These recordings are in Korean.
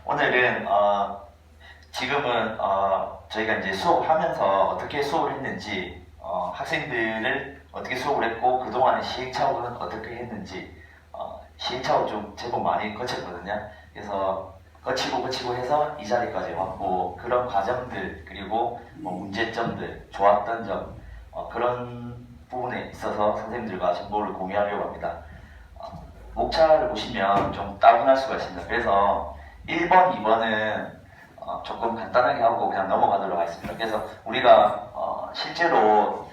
오늘은 지금은 저희가 이제 수업하면서 어떻게 수업을 했는지, 학생들을 어떻게 수업을 했고 그동안의 시행착오는 어떻게 했는지, 시행착오 좀 제법 많이 거쳤거든요. 그래서 거치고 해서 이 자리까지 왔고, 그런 과정들 그리고 뭐 문제점들, 좋았던 점, 그런 부분에 있어서 선생님들과 정보를 공유하려고 합니다. 목차를 보시면 좀 따분할 수가 있습니다. 그래서 1번, 2번은 조금 간단하게 하고 그냥 넘어가도록 하겠습니다. 그래서 우리가 실제로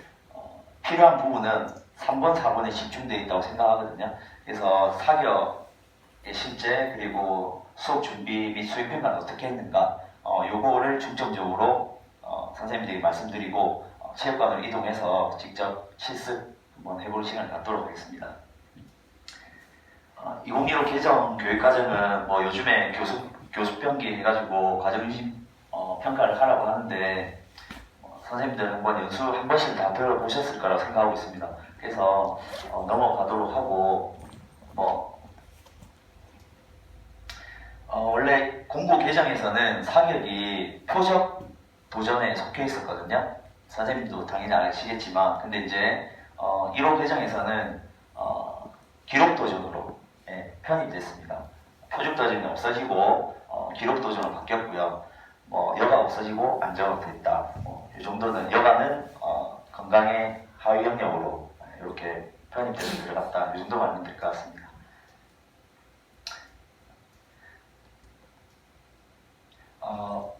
필요한 부분은 3번, 4번에 집중되어 있다고 생각하거든요. 그래서 사격의 실제 그리고 수업 준비 및 수행평가는 어떻게 했는가, 요거를 중점적으로 선생님들이 말씀드리고 체육관으로 이동해서 직접 실습 한번 해볼 시간을 갖도록 하겠습니다. 2015 개정 교육과정은 뭐 요즘에 교수평기 해가지고 과정유심 평가를 하라고 하는데, 선생님들 한번 연수 한 번씩 다 들어보셨을 거라고 생각하고 있습니다. 그래서 넘어가도록 하고, 원래 공고 개정에서는 사격이 표적 도전에 속해 있었거든요. 선생님도 당연히 아시겠지만, 근데 이제 1호 개정에서는 기록 도전으로 편입됐습니다. 표적 도전이 없어지고 기록 도전으로 바뀌었고요. 여가 없어지고 안정화 됐다. 이 정도는 여가는 건강의 하위 영역으로 이렇게 편입돼서 들어갔다. 이 정도만 알면 될 것 같습니다.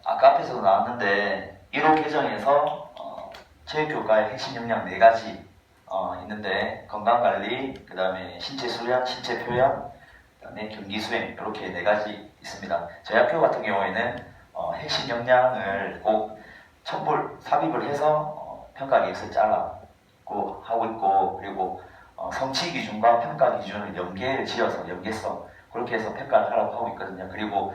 아까 앞에서도 나왔는데 1호 개정에서 체육교과의 핵심 역량 4가지 있는데, 건강관리, 그 다음에 신체 수련, 신체 표현, 그 다음에 경기 수행, 이렇게 4가지 있습니다. 저희 학교 같은 경우에는 핵심 역량을 꼭 삽입을 해서 평가 계획을 짜라고 하고 있고, 그리고 성취 기준과 평가 기준을 연계를 지어서 연계성 그렇게 해서 평가를 하라고 하고 있거든요. 그리고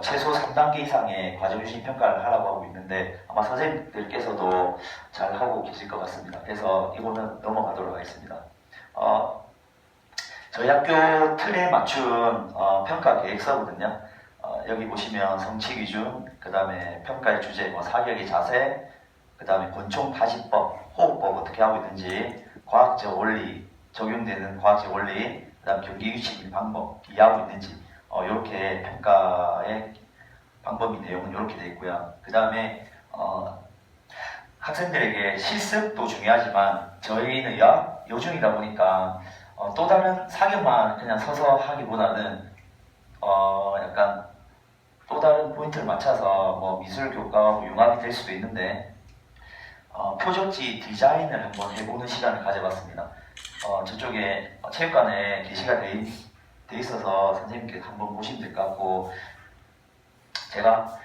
최소 3단계 이상의 과정유심 평가를 하라고 하고 있는데, 아마 선생님들께서도 잘 하고 계실 것 같습니다. 그래서 이거는 넘어가도록 하겠습니다. 저희 학교 틀에 맞춘 평가 계획서거든요. 여기 보시면 성취 기준, 그 다음에 평가의 주제, 사격의 자세, 그 다음에 권총 타지법, 호흡법 어떻게 하고 있는지, 과학적 원리, 적용되는 과학적 원리, 그 다음 경기 규칙 방법, 이해하고 있는지, 이렇게 평가의 방법이 내용은 이렇게 되어 있고요. 그 다음에 학생들에게 실습도 중요하지만, 저희는 여중이다 보니까 또 다른 사격만 그냥 서서 하기보다는 약간 또 다른 포인트를 맞춰서 미술 교과하고 융합이 될 수도 있는데, 표적지 디자인을 한번 해보는 시간을 가져봤습니다. 저쪽에 체육관에 게시가 돼 있어서 선생님께 한번 보시면 될 것 같고, 제가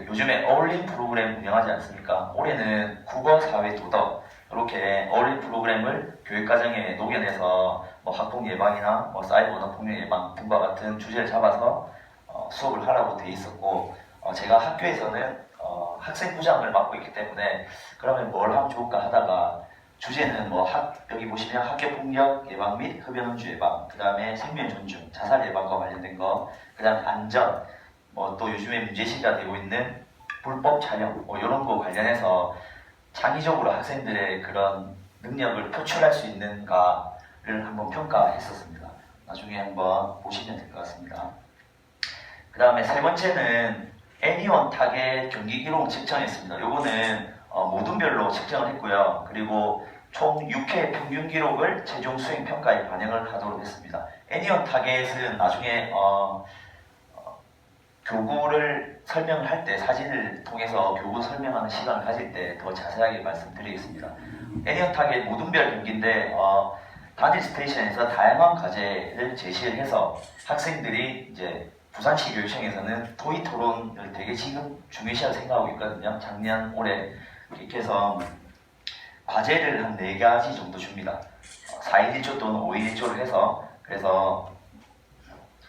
요즘에 어울림 프로그램 운영하지 않습니까? 올해는 국어, 사회, 도덕 이렇게 어울림 프로그램을 교육과정에 녹여내서 학폭 예방이나 사이버나 폭력 예방 등과 같은 주제를 잡아서 수업을 하라고 돼 있었고, 제가 학교에서는 학생부장을 맡고 있기 때문에 그러면 뭘 하면 좋을까 하다가, 주제는 여기 보시면 학교폭력 예방 및 흡연음주 예방, 그 다음에 생명 존중, 자살 예방과 관련된 거, 그 다음에 안전, 또 요즘에 문제시가 되고 있는 불법 촬영, 이런 거 관련해서 창의적으로 학생들의 그런 능력을 표출할 수 있는가를 한번 평가했었습니다. 나중에 한번 보시면 될 것 같습니다. 그 다음에 세 번째는 애니원 타겟 경기 기록 측정했습니다. 요거는 모둠별로 측정을 했고요. 그리고 총 6회 평균 기록을 최종 수행 평가에 반영을 하도록 했습니다. 애니원 타겟은 나중에 교구를 설명을 할 때, 사진을 통해서 교구 설명하는 시간을 가질 때 더 자세하게 말씀드리겠습니다. 애니원 타겟 모둠별 경기인데, 단일 스테이션에서 다양한 과제를 제시를 해서 학생들이 이제 부산시 교육청에서는 토의 토론을 되게 지금 중요시하게 생각하고 있거든요. 작년, 올해 이렇게 해서 과제를 한 4가지 정도 줍니다. 4일 1조 또는 5일 1조를 해서, 그래서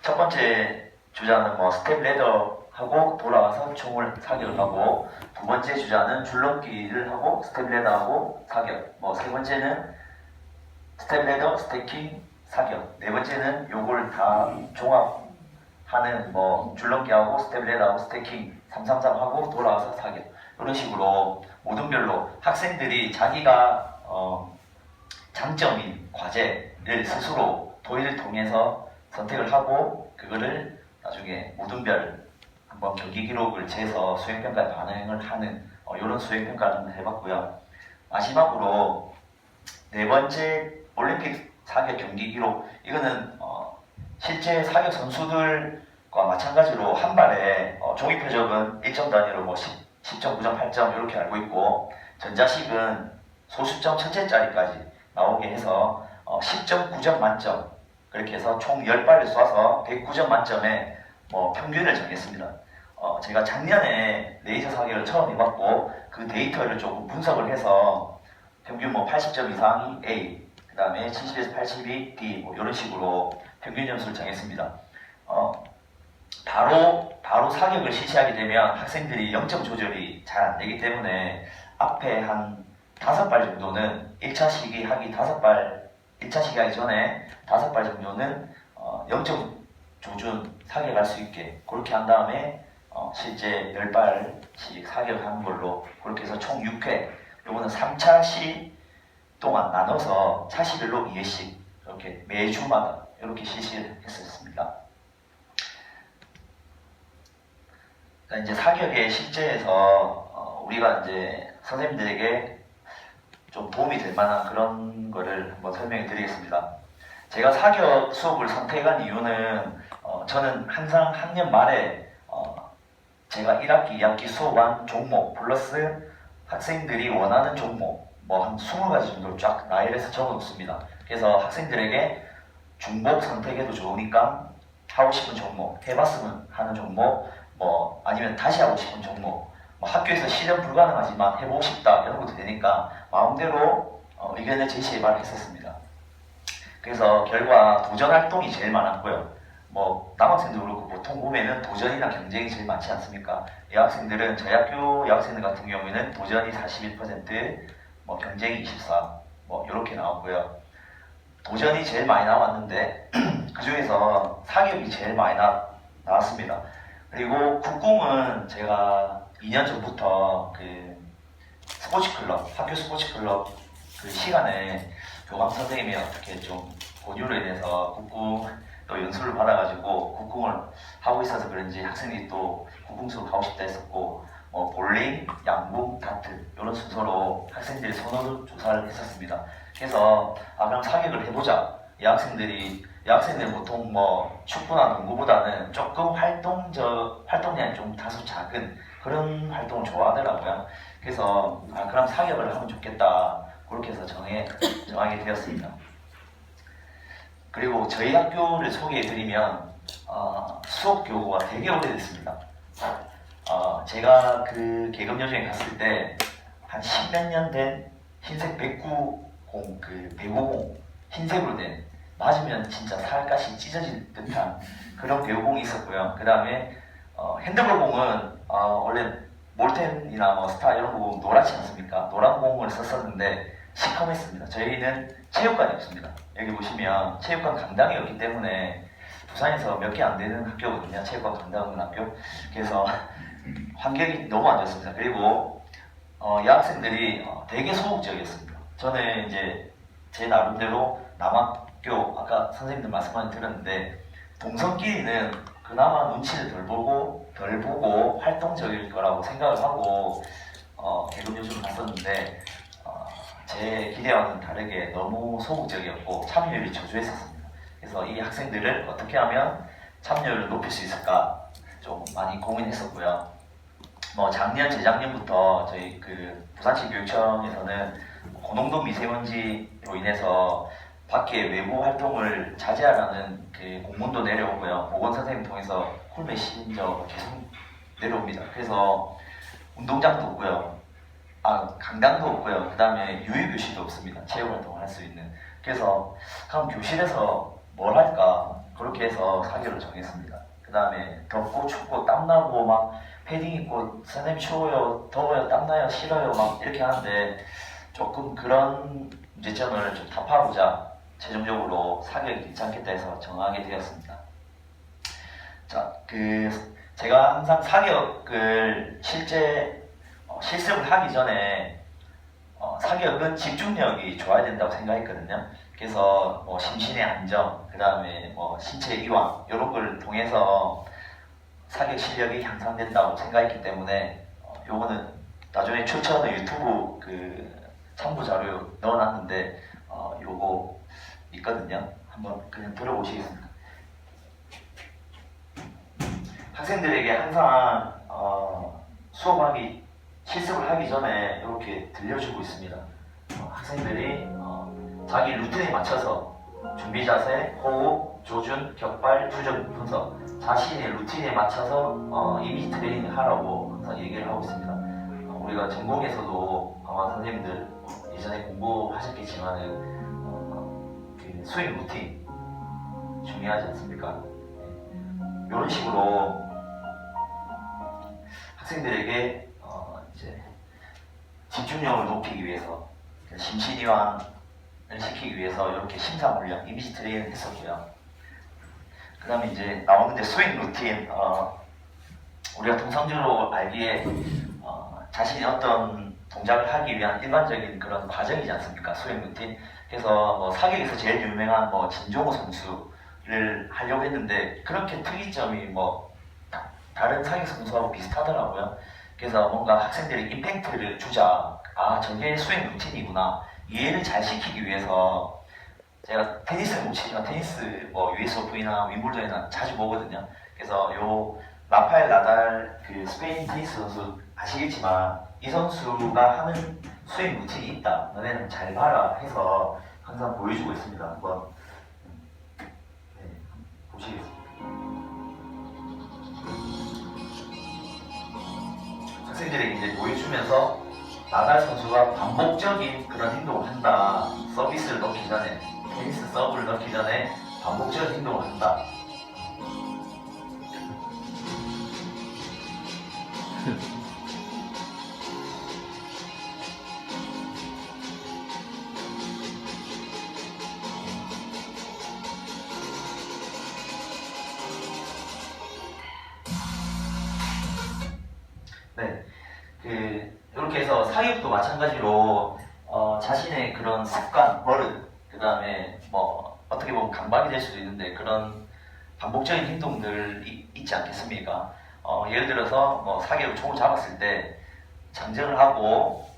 첫 번째 주자는 스텝 레더 하고 돌아와서 총을 사격을 하고, 두 번째 주자는 줄넘기를 하고 스텝 레더 하고 사격, 세 번째는 스텝 레더, 스태킹, 사격, 네 번째는 요걸 다 종합 하는 뭐 줄넘기하고 스텝렛하고 스태킹 333하고 돌아와서 사격 이런 식으로 모든 별로 학생들이 자기가 장점인 과제를 스스로 토의를 통해서 선택을 하고 그거를 나중에 모든 별 한번 경기 기록을 재서 수행평가에 반영을 하는 이런 수행평가를 한번 해봤고요. 마지막으로 네 번째 올림픽 사격 경기 기록 이거는 실제 사격 선수들과 마찬가지로 한 발에 종이 표적은 1점 단위로 뭐 10점, 9점, 8점 이렇게 알고 있고 전자식은 소수점 첫째 자리까지 나오게 해서 10점, 9점 만점 그렇게 해서 총 10발을 쏴서 109점 만점에 평균을 정했습니다. 제가 작년에 레이저 사격을 처음 해봤고 그 데이터를 조금 분석을 해서 평균 80점 이상이 A, 그 다음에 70에서 80이 D 이런 식으로 평균 점수를 정했습니다. 바로 사격을 실시하게 되면 학생들이 0점 조절이 잘 안 되기 때문에 앞에 한 5발 정도는 1차 시기 하기 5발 1차 시기 하기 전에 5발 정도는 0점 조준 사격할 수 있게 그렇게 한 다음에 실제 10발씩 사격하는 걸로 그렇게 해서 총 6회 요거는 3차 시 동안 나눠서 차시별로 2회씩 이렇게 매주마다 이렇게 실시를 했었습니다. 이제 사격의 실제에서 우리가 이제 선생님들에게 좀 도움이 될 만한 그런 거를 한번 설명해 드리겠습니다. 제가 사격 수업을 선택한 이유는 저는 항상 학년 말에 제가 1학기, 2학기 수업한 종목 플러스 학생들이 원하는 종목 뭐 한 20가지 정도를 쫙 나열해서 적어 놓습니다. 그래서 학생들에게 중복 선택해도 좋으니까 하고 싶은 종목, 해봤으면 하는 종목 뭐 아니면 다시 하고 싶은 종목 뭐 학교에서 실현 불가능하지만 해보고 싶다 이런 것도 되니까 마음대로 의견을 제시해봐라 했었습니다. 그래서 결과 도전 활동이 제일 많았고요. 뭐 남학생도 그렇고 보통 보면은 도전이나 경쟁이 제일 많지 않습니까? 여학생들은 저희 학교 여학생들 같은 경우에는 도전이 41%, 뭐 경쟁이 24, 뭐 이렇게 나왔고요. 도전이 제일 많이 나왔는데 그 중에서 사격이 제일 많이 나왔습니다. 그리고 국궁은 제가 2년 전부터 그 스포츠클럽, 학교 스포츠클럽 그 시간에 교감 선생님이 어떻게 좀 권유로 인해서 국궁 또 연수를 받아가지고 국궁을 하고 있어서 그런지 학생들이 또 국궁 수업 가고 싶다 했었고 볼링, 양궁, 다트 이런 순서로 학생들이 선호도 조사를 했었습니다. 그래서 그럼 사격을 해보자. 여학생들은 보통 뭐 축구나 농구보다는 조금 활동량이 좀 다소 작은 그런 활동을 좋아하더라고요. 그래서 그럼 사격을 하면 좋겠다. 그렇게 해서 정하게 되었습니다. 그리고 저희 학교를 소개해드리면 수업 교구가 되게 오래됐습니다. 제가 그 계급여중에 갔을 때 한 10몇 년 된 흰색 백구공, 그 배구공 흰색으로 된 맞으면 진짜 살갗이 찢어질 듯한 그런 배구공이 있었고요. 그 다음에 핸드볼공은 원래 몰텐이나 뭐 스타 이런 거 보면 노랗지 않습니까? 노란 공을 썼었는데 시커맸습니다. 저희는 체육관이 없습니다. 여기 보시면 체육관 강당이었기 때문에 부산에서 몇 개 안 되는 학교거든요. 체육관 강당은 학교. 그래서 환경이 너무 안 좋습니다. 그리고 여학생들이 되게 소극적이었습니다. 저는 이제 제 나름대로 남학교 아까 선생님들 말씀 많이 들었는데 동성끼리는 그나마 눈치를 덜 보고 활동적일 거라고 생각을 하고 계급여중을 갔었는데 제 기대와는 다르게 너무 소극적이었고 참여율이 저조했었습니다. 그래서 이 학생들을 어떻게 하면 참여율을 높일 수 있을까 좀 많이 고민했었고요. 작년, 재작년부터 저희 그 부산시 교육청에서는 고농도 미세먼지로 인해서 밖에 외부 활동을 자제하라는 그 공문도 내려오고요. 보건선생님 통해서 콜 메신저가 계속 내려옵니다. 그래서 운동장도 없고요. 강당도 없고요. 그 다음에 유휴교실도 없습니다. 체육활동을 할 수 있는. 그래서 그럼 교실에서 뭘 할까? 그렇게 해서 사교를 정했습니다. 그 다음에 덥고 춥고 땀나고 막 패딩 입고 선생님 추워요, 더워요, 땀나요, 싫어요 막 이렇게 하는데 조금 그런 문제점을 좀 답하고자 최종적으로 사격이 괜찮겠다 해서 정하게 되었습니다. 자, 제가 항상 사격을 실습을 하기 전에 사격은 집중력이 좋아야 된다고 생각했거든요. 그래서 뭐 심신의 안정, 그 다음에 뭐 신체 이완 이런 걸 통해서 사격 실력이 향상된다고 생각했기 때문에 요거는 나중에 추천은 유튜브 참고 자료 넣어놨는데 요거 있거든요. 한번 그냥 들어보시겠습니다. 학생들에게 항상 수업하기 실습을 하기 전에 이렇게 들려주고 있습니다. 학생들이 자기 루틴에 맞춰서 준비 자세, 호흡, 조준, 격발, 투정, 분석 자신의 루틴에 맞춰서 이미지 트레이닝 하라고 항상 얘기를 하고 있습니다. 우리가 전공에서도 아마 선생님들 예전에 공부하셨겠지만은 수행 루틴 중요하지 않습니까? 이런 식으로 학생들에게 이제 집중력을 높이기 위해서 심신이완을 시키기 위해서 이렇게 심사 훈련, 이미지 트레이닝을 했었고요. 그 다음에 이제 나오는데 수행 루틴, 우리가 통상적으로 알기에 자신이 어떤 동작을 하기 위한 일반적인 그런 과정이지 않습니까? 수행 루틴. 그래서 뭐 사격에서 제일 유명한 뭐 진종호 선수를 하려고 했는데 그렇게 특이점이 뭐 다른 사격 선수하고 비슷하더라고요. 그래서 뭔가 학생들이 임팩트를 주자. 아, 저게 수행 루틴이구나. 이해를 잘 시키기 위해서 제가 테니스는 못 치지만 테니스 뭐 US 오픈이나 윈블던이나 자주 보거든요. 그래서 요 라파엘 나달 스페인 테니스 선수 아시겠지만 이 선수가 하는 수행 루틴이 있다. 너네는 잘 봐라 해서 항상 보여주고 있습니다. 한번 보시겠습니다. 학생들에게 이제 보여주면서 나달 선수가 반복적인 그런 행동을 한다. 서비스를 넣기 전에, 테니스 서브를 넣기 전에 반복적인 행동을 한다. 네, 이렇게 해서 사육도 마찬가지로 자신의 그런 습관, 버릇, 그 다음에 뭐 어떻게 보면 강박이 될 수도 있는데 그런 반복적인 행동들이 있지 않겠습니까? 예를 들어서 뭐 사격을 총을 잡았을 때 장전을 하고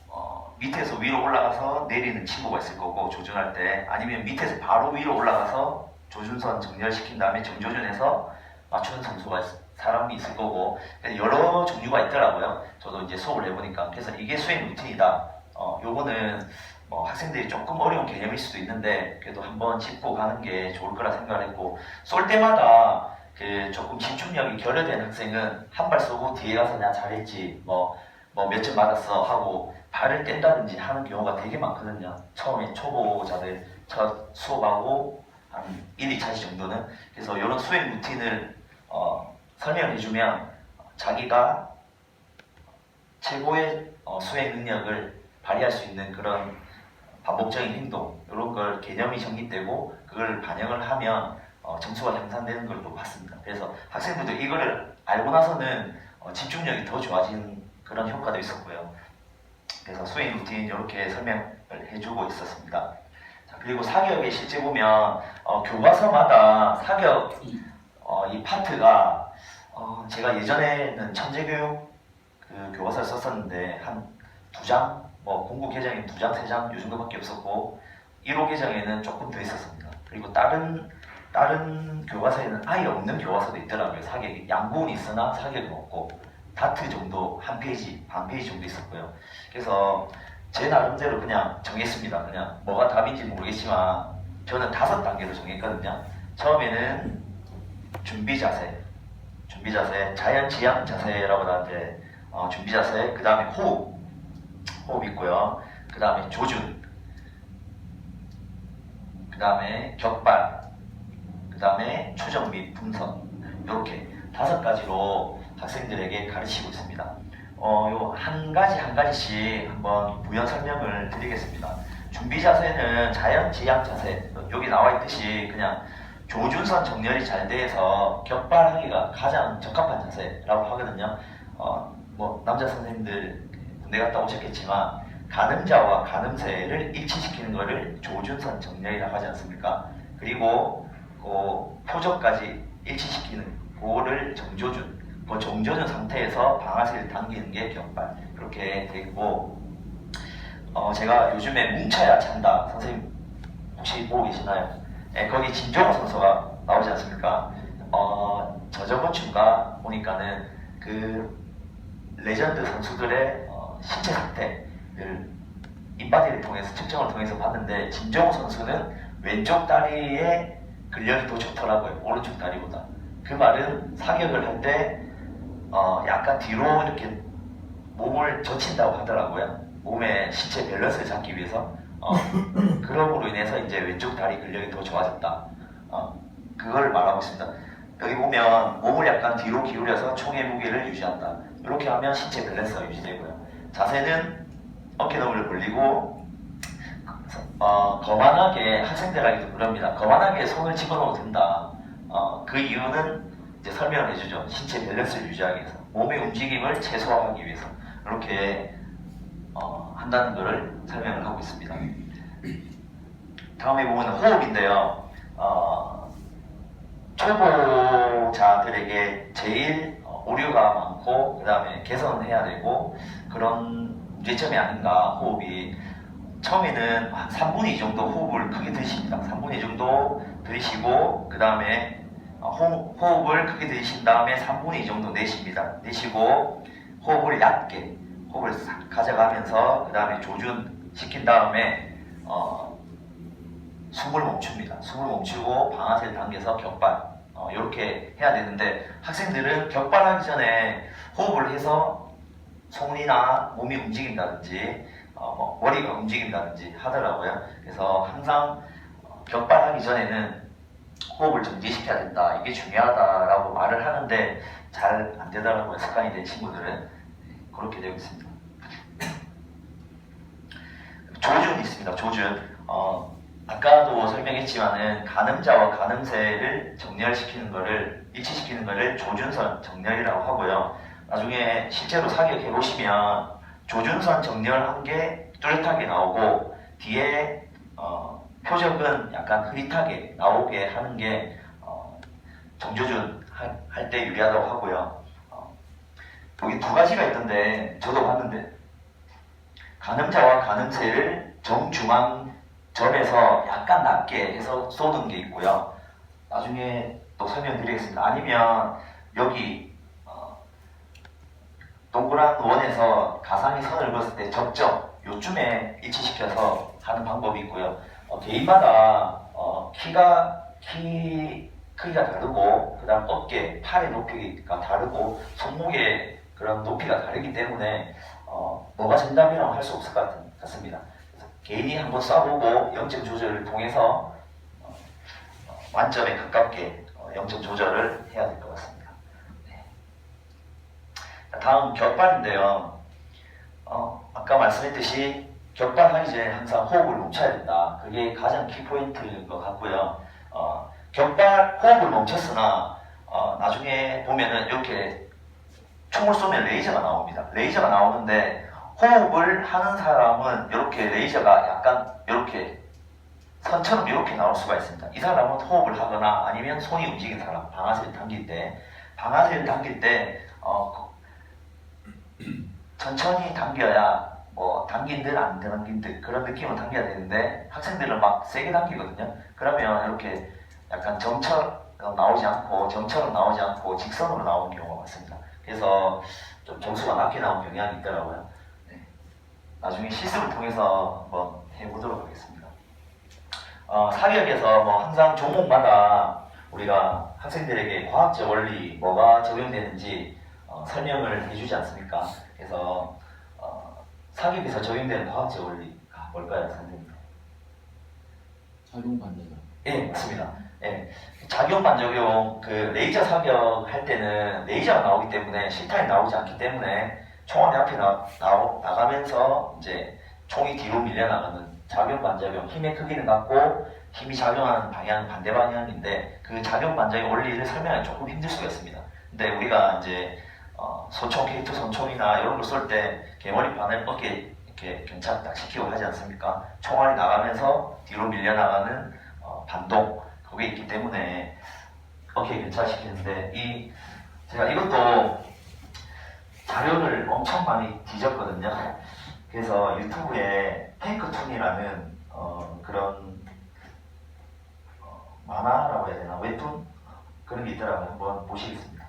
밑에서 위로 올라가서 내리는 친구가 있을 거고 조준할 때, 아니면 밑에서 바로 위로 올라가서 조준선 정렬시킨 다음에 정조준해서 맞추는 사람이 있을 거고 여러 종류가 있더라고요. 저도 이제 수업을 해보니까. 그래서 이게 수행 루틴이다. 요거는 뭐 학생들이 조금 어려운 개념일 수도 있는데 그래도 한번 짚고 가는 게 좋을 거라 생각을 했고, 쏠 때마다 조금 집중력이 결여된 학생은 한 발 쏘고 뒤에 가서 나 잘했지 뭐 몇 점 맞았어 하고 발을 뗀다든지 하는 경우가 되게 많거든요. 처음에 초보자들 첫 수업하고 한 1, 2차시 정도는. 그래서 이런 수행 루틴을 설명해주면 자기가 최고의 수행 능력을 발휘할 수 있는 그런 반복적인 행동, 이런 걸 개념이 정립되고 그걸 반영을 하면 점수가 향상되는 걸 또 봤습니다. 그래서 학생들도 이거를 알고 나서는 집중력이 더 좋아진 그런 효과도 있었고요. 그래서 수행 루틴 이렇게 설명을 해주고 있었습니다. 자, 그리고 사격에 실제 보면 교과서마다 사격 이 파트가 제가 예전에는 천재교육 교과서를 썼었는데 한 2장, 뭐 공부 개정이 2장, 3장 요 정도밖에 없었고 1호 개정에는 조금 더 있었습니다. 그리고 다른 교과서에는 아예 없는 교과서도 있더라고요. 사격이 양궁이 있으나 사격은 없고 다트 정도 한 페이지, 반 페이지 정도 있었고요. 그래서 제 나름대로 그냥 정했습니다. 그냥 뭐가 답인지 모르겠지만 저는 5단계로 정했거든요. 처음에는 준비 자세, 자연지향 자세라고 나한테 준비 자세, 그 다음에 호흡 있고요. 그 다음에 조준, 그 다음에 격발, 그 다음에 추정 및 분석, 이렇게 5가지로 학생들에게 가르치고 있습니다. 요 한 가지씩 한번 부연 설명을 드리겠습니다. 준비 자세는 자연지향 자세, 여기 나와 있듯이 그냥 조준선 정렬이 잘 돼서 격발하기가 가장 적합한 자세라고 하거든요. 뭐 남자 선생님들 군대 갔다 오셨겠지만 가늠자와 가늠새를 일치시키는 것을 조준선 정렬이라고 하지 않습니까? 그리고 표적까지 일치시키는 그거를 정조준, 그 정조준 상태에서 방아쇠를 당기는 게 격발, 그렇게 되고, 제가 요즘에 뭉쳐야 찬다 선생님 혹시 보고 계시나요? 네, 거기 진종호 선수가 나오지 않습니까? 저저번 주가 보니까는 그 레전드 선수들의 신체 상태를 인바디를 통해서 측정을 통해서 봤는데, 진종호 선수는 왼쪽 다리에 근력이 더 좋더라고요, 오른쪽 다리보다. 그 말은 사격을 할 때 약간 뒤로 이렇게 몸을 젖힌다고 하더라고요. 몸의 신체 밸런스를 잡기 위해서. 그럼으로 인해서 이제 왼쪽 다리 근력이 더 좋아졌다. 그걸 말하고 있습니다. 여기 보면 몸을 약간 뒤로 기울여서 총의 무게를 유지한다. 이렇게 하면 신체 밸런스가 유지되고요. 자세는 어깨 너머를 벌리고 거만하게, 학생들에게도 그럽니다. 거만하게 손을 집어넣어도 된다. 그 이유는 이제 설명을 해주죠. 신체 밸런스를 유지하기 위해서, 몸의 움직임을 최소화하기 위해서 이렇게 한다는 것을 설명을 하고 있습니다. 다음에 보면 호흡인데요. 초보자들에게 제일 오류가 많고 그 다음에 개선해야 되고 그런 문제점이 아닌가. 호흡이 처음에는 한 3분의 2 정도 호흡을 크게 들이십니다. 3분의 2 정도 들이시고 그 다음에 호흡을 크게 들이신 다음에 3분의 2 정도 내쉽니다. 내쉬고 호흡을 얕게 호흡을 싹 가져가면서 그 다음에 조준 시킨 다음에 숨을 멈춥니다. 숨을 멈추고 방아쇠를 당겨서 격발, 이렇게 해야 되는데, 학생들은 격발하기 전에 호흡을 해서 손이나 몸이 움직인다든지 머리가 움직인다든지 하더라고요. 그래서 항상 격발하기 전에는 호흡을 정지시켜야 된다, 이게 중요하다라고 말을 하는데 잘 안 되더라고요. 습관이 된 친구들은. 그렇게 되고 있습니다. 조준이 있습니다. 조준. 아까도 설명했지만은 가늠자와 가늠새를 정렬시키는 것을, 일치시키는 것을 조준선 정렬이라고 하고요. 나중에 실제로 사격해 보시면 조준선 정렬한 게 뚜렷하게 나오고 뒤에 표적은 약간 흐릿하게 나오게 하는 게 정조준 할 때 유리하다고 하고요. 여기 두 가지가 있던데 저도 봤는데, 가늠자와 가늠새를 정중앙점에서 약간 낮게 해서 쏘는 게 있고요. 나중에 또 설명드리겠습니다. 아니면 여기 동그란 원에서 가상의 선을 그었을 때 접점 요쯤에 일치시켜서 하는 방법이 있고요. 개인마다 크기가 다르고 그 다음 어깨, 팔의 높이가 다르고 손목의 그런 높이가 다르기 때문에 뭐가 정답이라고 할 수 없을 것 같습니다. 그래서 개인이 한번 쏴보고 0점 조절을 통해서 만점에 가깝게 0점 조절을 해야 될 것 같습니다. 네. 다음 격발인데요. 아까 말씀했듯이 격발하기 전에 항상 호흡을 멈춰야 된다. 그게 가장 키포인트인 것 같고요. 호흡을 멈췄으나 나중에 보면은 이렇게 총을 쏘면 레이저가 나옵니다. 레이저가 나오는데 호흡을 하는 사람은 이렇게 레이저가 약간 이렇게 선처럼 이렇게 나올 수가 있습니다. 이 사람은 호흡을 하거나 아니면 손이 움직이는 사람, 방아쇠를 당길 때 천천히 당겨야 당긴 듯 안 당긴 듯 그런 느낌으로 당겨야 되는데, 학생들은 막 세게 당기거든요. 그러면 이렇게 약간 점처럼 나오지 않고 직선으로 나오는 경우가 많습니다. 그래서 좀 점수가 낮게 나온 경향이 있더라고요. 네. 나중에 실습을 통해서 한번 해보도록 하겠습니다. 사격에서 항상 종목마다 우리가 학생들에게 과학적 원리 뭐가 적용되는지 설명을 해주지 않습니까? 그래서 사격에서 적용되는 과학적 원리가 뭘까요, 선생님? 작용 반작용. 예, 맞습니다. 예, 작용 반작용, 레이저 사격할 때는 레이저가 나오기 때문에 실탄이 나오지 않기 때문에 총알이 앞에 나가면서 이제 총이 뒤로 밀려나가는 작용 반작용, 힘의 크기는 같고 힘이 작용하는 방향은 반대 방향인데 그 작용 반작용 원리를 설명하기 조금 힘들 수가 있습니다. 근데 우리가 이제 소총, K2 소총이나 이런 걸 쏠 때 개머리판을 어깨에 이렇게 견착 딱 시키고 하지 않습니까? 총알이 나가면서 뒤로 밀려나가는 반동 그게 있기 때문에 어깨에 견착시키는데 제가 이것도 자료를 엄청 많이 뒤졌거든요. 그래서 유튜브에 탱크툰이라는 그런 만화라고 해야 되나 웹툰 그런 게 있더라고요. 한번 보시겠습니다.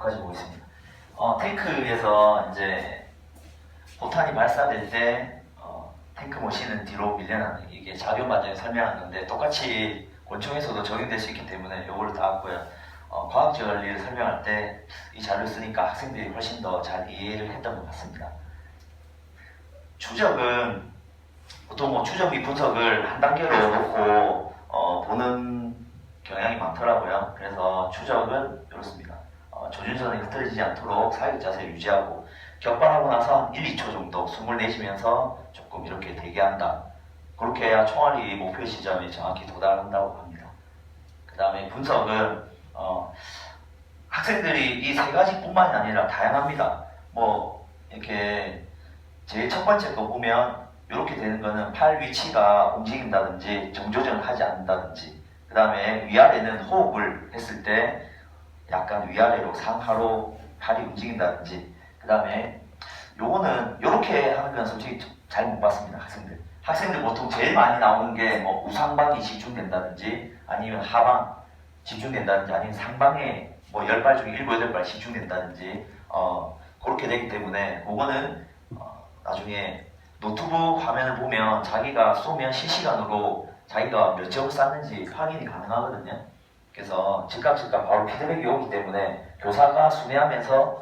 여기까지 보겠습니다. 탱크에서 이제 포탄이 발사될 때 탱크 모신은 뒤로 밀려나는 이게 작용 과정을 설명하는 건데 똑같이 권총에서도 적용될 수 있기 때문에 이걸 다 왔고요. 과학적 원리를 설명할 때 이 자료를 쓰니까 학생들이 훨씬 더 잘 이해를 했던 것 같습니다. 추적은 보통 뭐 추적이 분석을 한 단계로 놓고 보는 경향이 많더라고요. 그래서 추적은 이렇습니다. 조준선이 흐트러지지 않도록 사격 자세를 유지하고 격발하고 나서 한 1, 2초 정도 숨을 내쉬면서 조금 이렇게 대기한다. 그렇게 해야 총알이 목표 지점에 정확히 도달한다고 합니다. 그 다음에 분석은 학생들이 이 세 가지뿐만이 아니라 다양합니다. 뭐 이렇게 제일 첫 번째 거 보면 이렇게 되는 거는 팔 위치가 움직인다든지 정조정을 하지 않는다든지 그 다음에 위아래는 호흡을 했을 때 약간 위아래로 상하로 팔이 움직인다든지 그 다음에 요거는 이렇게 하는 건 솔직히 잘 못 봤습니다. 학생들 보통 제일 많이 나오는 게 뭐 우상방이 집중된다든지 아니면 하방 집중된다든지 아니면 상방에 뭐 10발 중에 7, 8발 집중된다든지 그렇게 되기 때문에 그거는 나중에 노트북 화면을 보면 자기가 쏘면 실시간으로 자기가 몇 점 쐈는지 확인이 가능하거든요. 그래서 즉각 바로 피드백이 오기 때문에 교사가 순회하면서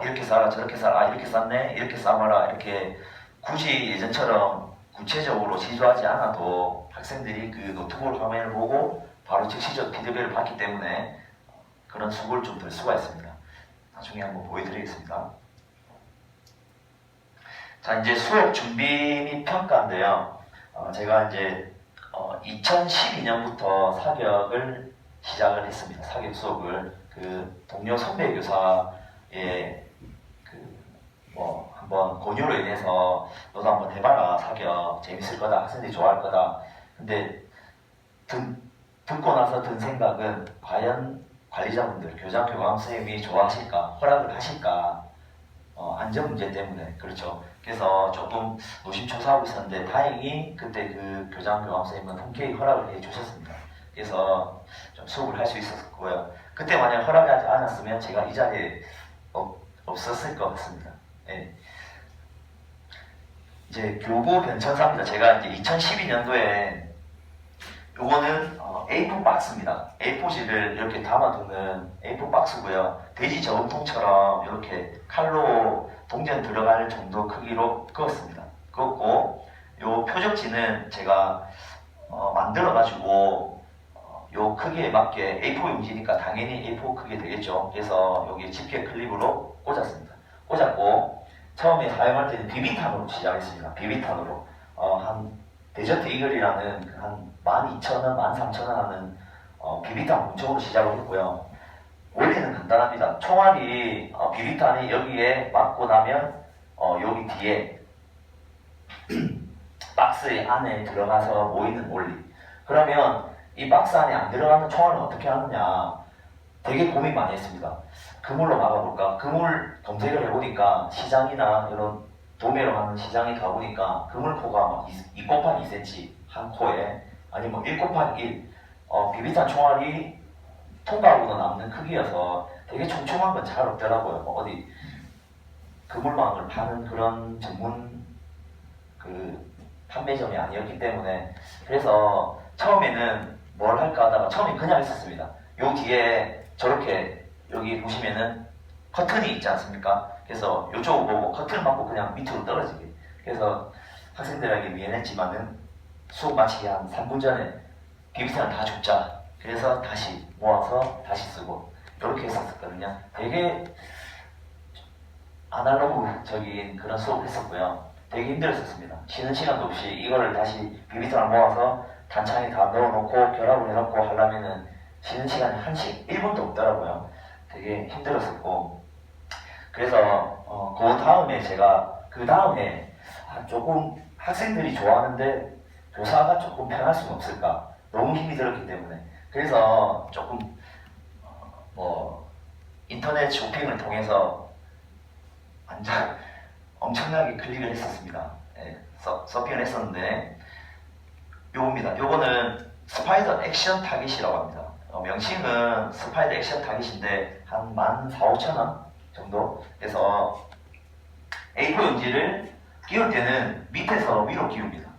이렇게 쏴라 저렇게 쏴라 이렇게 쐈네 이렇게 쏴봐라 이렇게 굳이 예전처럼 구체적으로 지도하지 않아도 학생들이 그 노트북 화면을 보고 바로 즉시적 피드백을 받기 때문에 그런 수고를 좀 덜 수가 있습니다. 나중에 한번 보여드리겠습니다. 자, 이제 수업 준비 및 평가인데요. 제가 이제 2012년부터 사격을 시작을 했습니다. 사격 수업을 그 동료 선배 교사의 뭐 한번 권유로 인해서 너도 한번 해봐라 사격 재밌을 거다 학생들이 좋아할 거다. 근데 듣고 나서 든 생각은 과연 관리자분들 교장 교감 선생님이 좋아하실까 허락을 하실까 안전 문제 때문에 그렇죠. 그래서 조금 노심초사하고 있었는데 다행히 그때 그 교장 교감 선생님은 흔쾌히 허락을 해주셨습니다. 그래서 좀 수업을 할 수 있었고요. 그때 만약 허락하지 않았으면 제가 이 자리에 없었을 것 같습니다. 네. 이제 교구 변천사입니다. 제가 이제 2012년도에 요거는 A4 박스입니다. A4지를 이렇게 담아두는 A4 박스고요. 돼지 저금통처럼 이렇게 칼로 동전 들어갈 정도 크기로 그었습니다. 그었고 요 표적지는 제가 만들어가지고 요 크기에 맞게 A4 용지니까 당연히 A4 크기 되겠죠. 그래서 여기 집게 클립으로 꽂았습니다. 꽂았고 처음에 사용할 때는 비비탄으로 시작했습니다. 비비탄으로 한 데저트 이글이라는 한 12,000원, 13,000원 하는 비비탄 권총으로 시작을 했고요. 원리는 간단합니다. 총알이 비비탄이 여기에 맞고 나면 여기 뒤에 박스의 안에 들어가서 모이는 원리. 그러면 이 박스 안에 안 들어가는 총알은 어떻게 하느냐 되게 고민 많이 했습니다. 그물로 막아볼까? 그물 검색을 해보니까 시장이나 이런 도매로 하는 시장에 가보니까 그물코가 막 2 곱하기 2cm 한 코에 아니면 1 곱하기 1 비비탄 총알이 통과하고도 남는 크기여서 되게 촘촘한 건 잘 없더라고요. 뭐 어디 그물망을 파는 그런 전문 그 판매점이 아니었기 때문에 그래서 처음에는 뭘 할까 하다가 처음에 그냥 했었습니다. 요 뒤에 저렇게 여기 보시면은 커튼이 있지 않습니까? 그래서 요쪽을 보고 커튼을 맞고 그냥 밑으로 떨어지게. 그래서 학생들에게 미안했지만은 수업 마치기 한 3분 전에 비비탄을 다 줍자. 그래서 다시 모아서 다시 쓰고 이렇게 했었거든요. 되게 아날로그적인 그런 수업을 했었고요. 되게 힘들었었습니다. 쉬는 시간도 없이 이거를 다시 비비탄을 모아서 단창에 다 넣어놓고 결합을 해놓고 하려면은 쉬는 시간이 1분도 없더라고요. 되게 힘들었었고 그래서 그 다음에 제가 그 다음에 조금 학생들이 좋아하는데 교사가 조금 편할 수는 없을까 너무 힘이 들었기 때문에 그래서 조금 뭐 인터넷 쇼핑을 통해서 완전 엄청나게 클릭을 했었습니다. 예, 서핑을 했었는데 요겁니다. 요거는 스파이더 액션 타깃이라고 합니다. 명칭은 스파이더 액션 타깃인데 한 14,000~15,000원 정도 그래서 A4 용지를 끼울 때는 밑에서 위로 끼웁니다.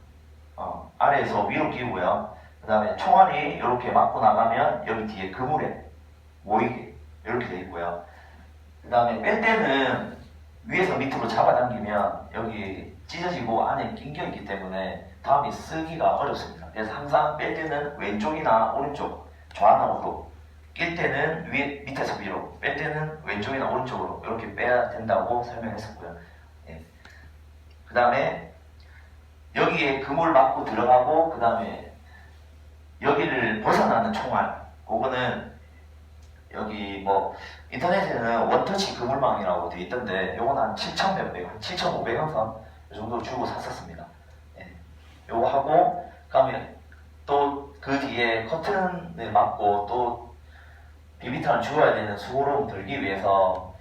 아래에서 위로 끼우고요. 그 다음에 총알이 이렇게 맞고 나가면 여기 뒤에 그물에 모이게 이렇게 되어 있고요. 그 다음에 뺄 때는 위에서 밑으로 잡아당기면 여기 찢어지고 안에 낑겨 있기 때문에 다음에 쓰기가 어렵습니다. 그래서 항상 뺄 때는 왼쪽이나 오른쪽, 좌나 우로, 낄 때는 밑에서 위로, 뺄 때는 왼쪽이나 오른쪽으로 이렇게 빼야 된다고 설명했었고요. 예. 그 다음에 여기에 그물 맞고 들어가고 그 다음에 여기를 벗어나는 총알, 그거는 여기 뭐 인터넷에는 원터치 그물망이라고 되어 있던데 요건 한 7,100원, 한 7,500원 선 이 정도 주고 샀었습니다. 예. 요거 하고 그다음에 또 그 뒤에 커튼을 맞고 또 비비탄을 주어야 되는 수고로움 들기 위해서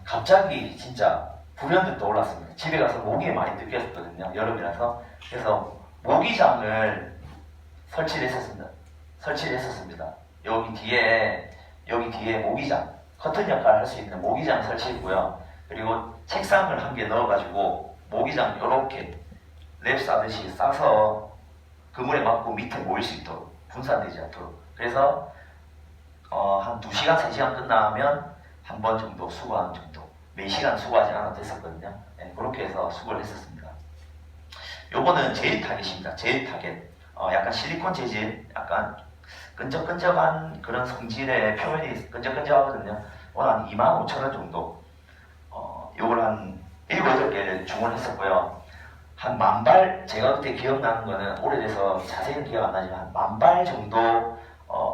갑자기 진짜 불현듯 떠올랐습니다. 집에 가서 모기에 많이 느꼈거든요. 여름이라서. 그래서 모기장을 설치를 했었습니다. 여기 뒤에 모기장, 커튼 역할을 할 수 있는 모기장 설치했고요. 그리고 책상을 한 개 넣어가지고 모기장 이렇게 랩 싸듯이 싸서 그물에 맞고 밑에 모일 수 있도록 분산되지 않도록. 그래서 한 2시간, 3시간 끝나면 한 번 정도 수거하는 정도. 몇 시간 수거하지 않아도 됐었거든요. 네, 그렇게 해서 수거를 했었습니다. 요거는 제일 타겟입니다. 제일 타겟. 약간 실리콘 재질, 약간 끈적끈적한 그런 성질의 표면이 끈적끈적하거든요. 오늘 한 25,000원 정도. 요걸 한 7, 8개를 주문했었고요. 한 10,000발, 제가 그때 기억나는 거는 오래돼서 자세히는 기억 안 나지만 한 10,000발 정도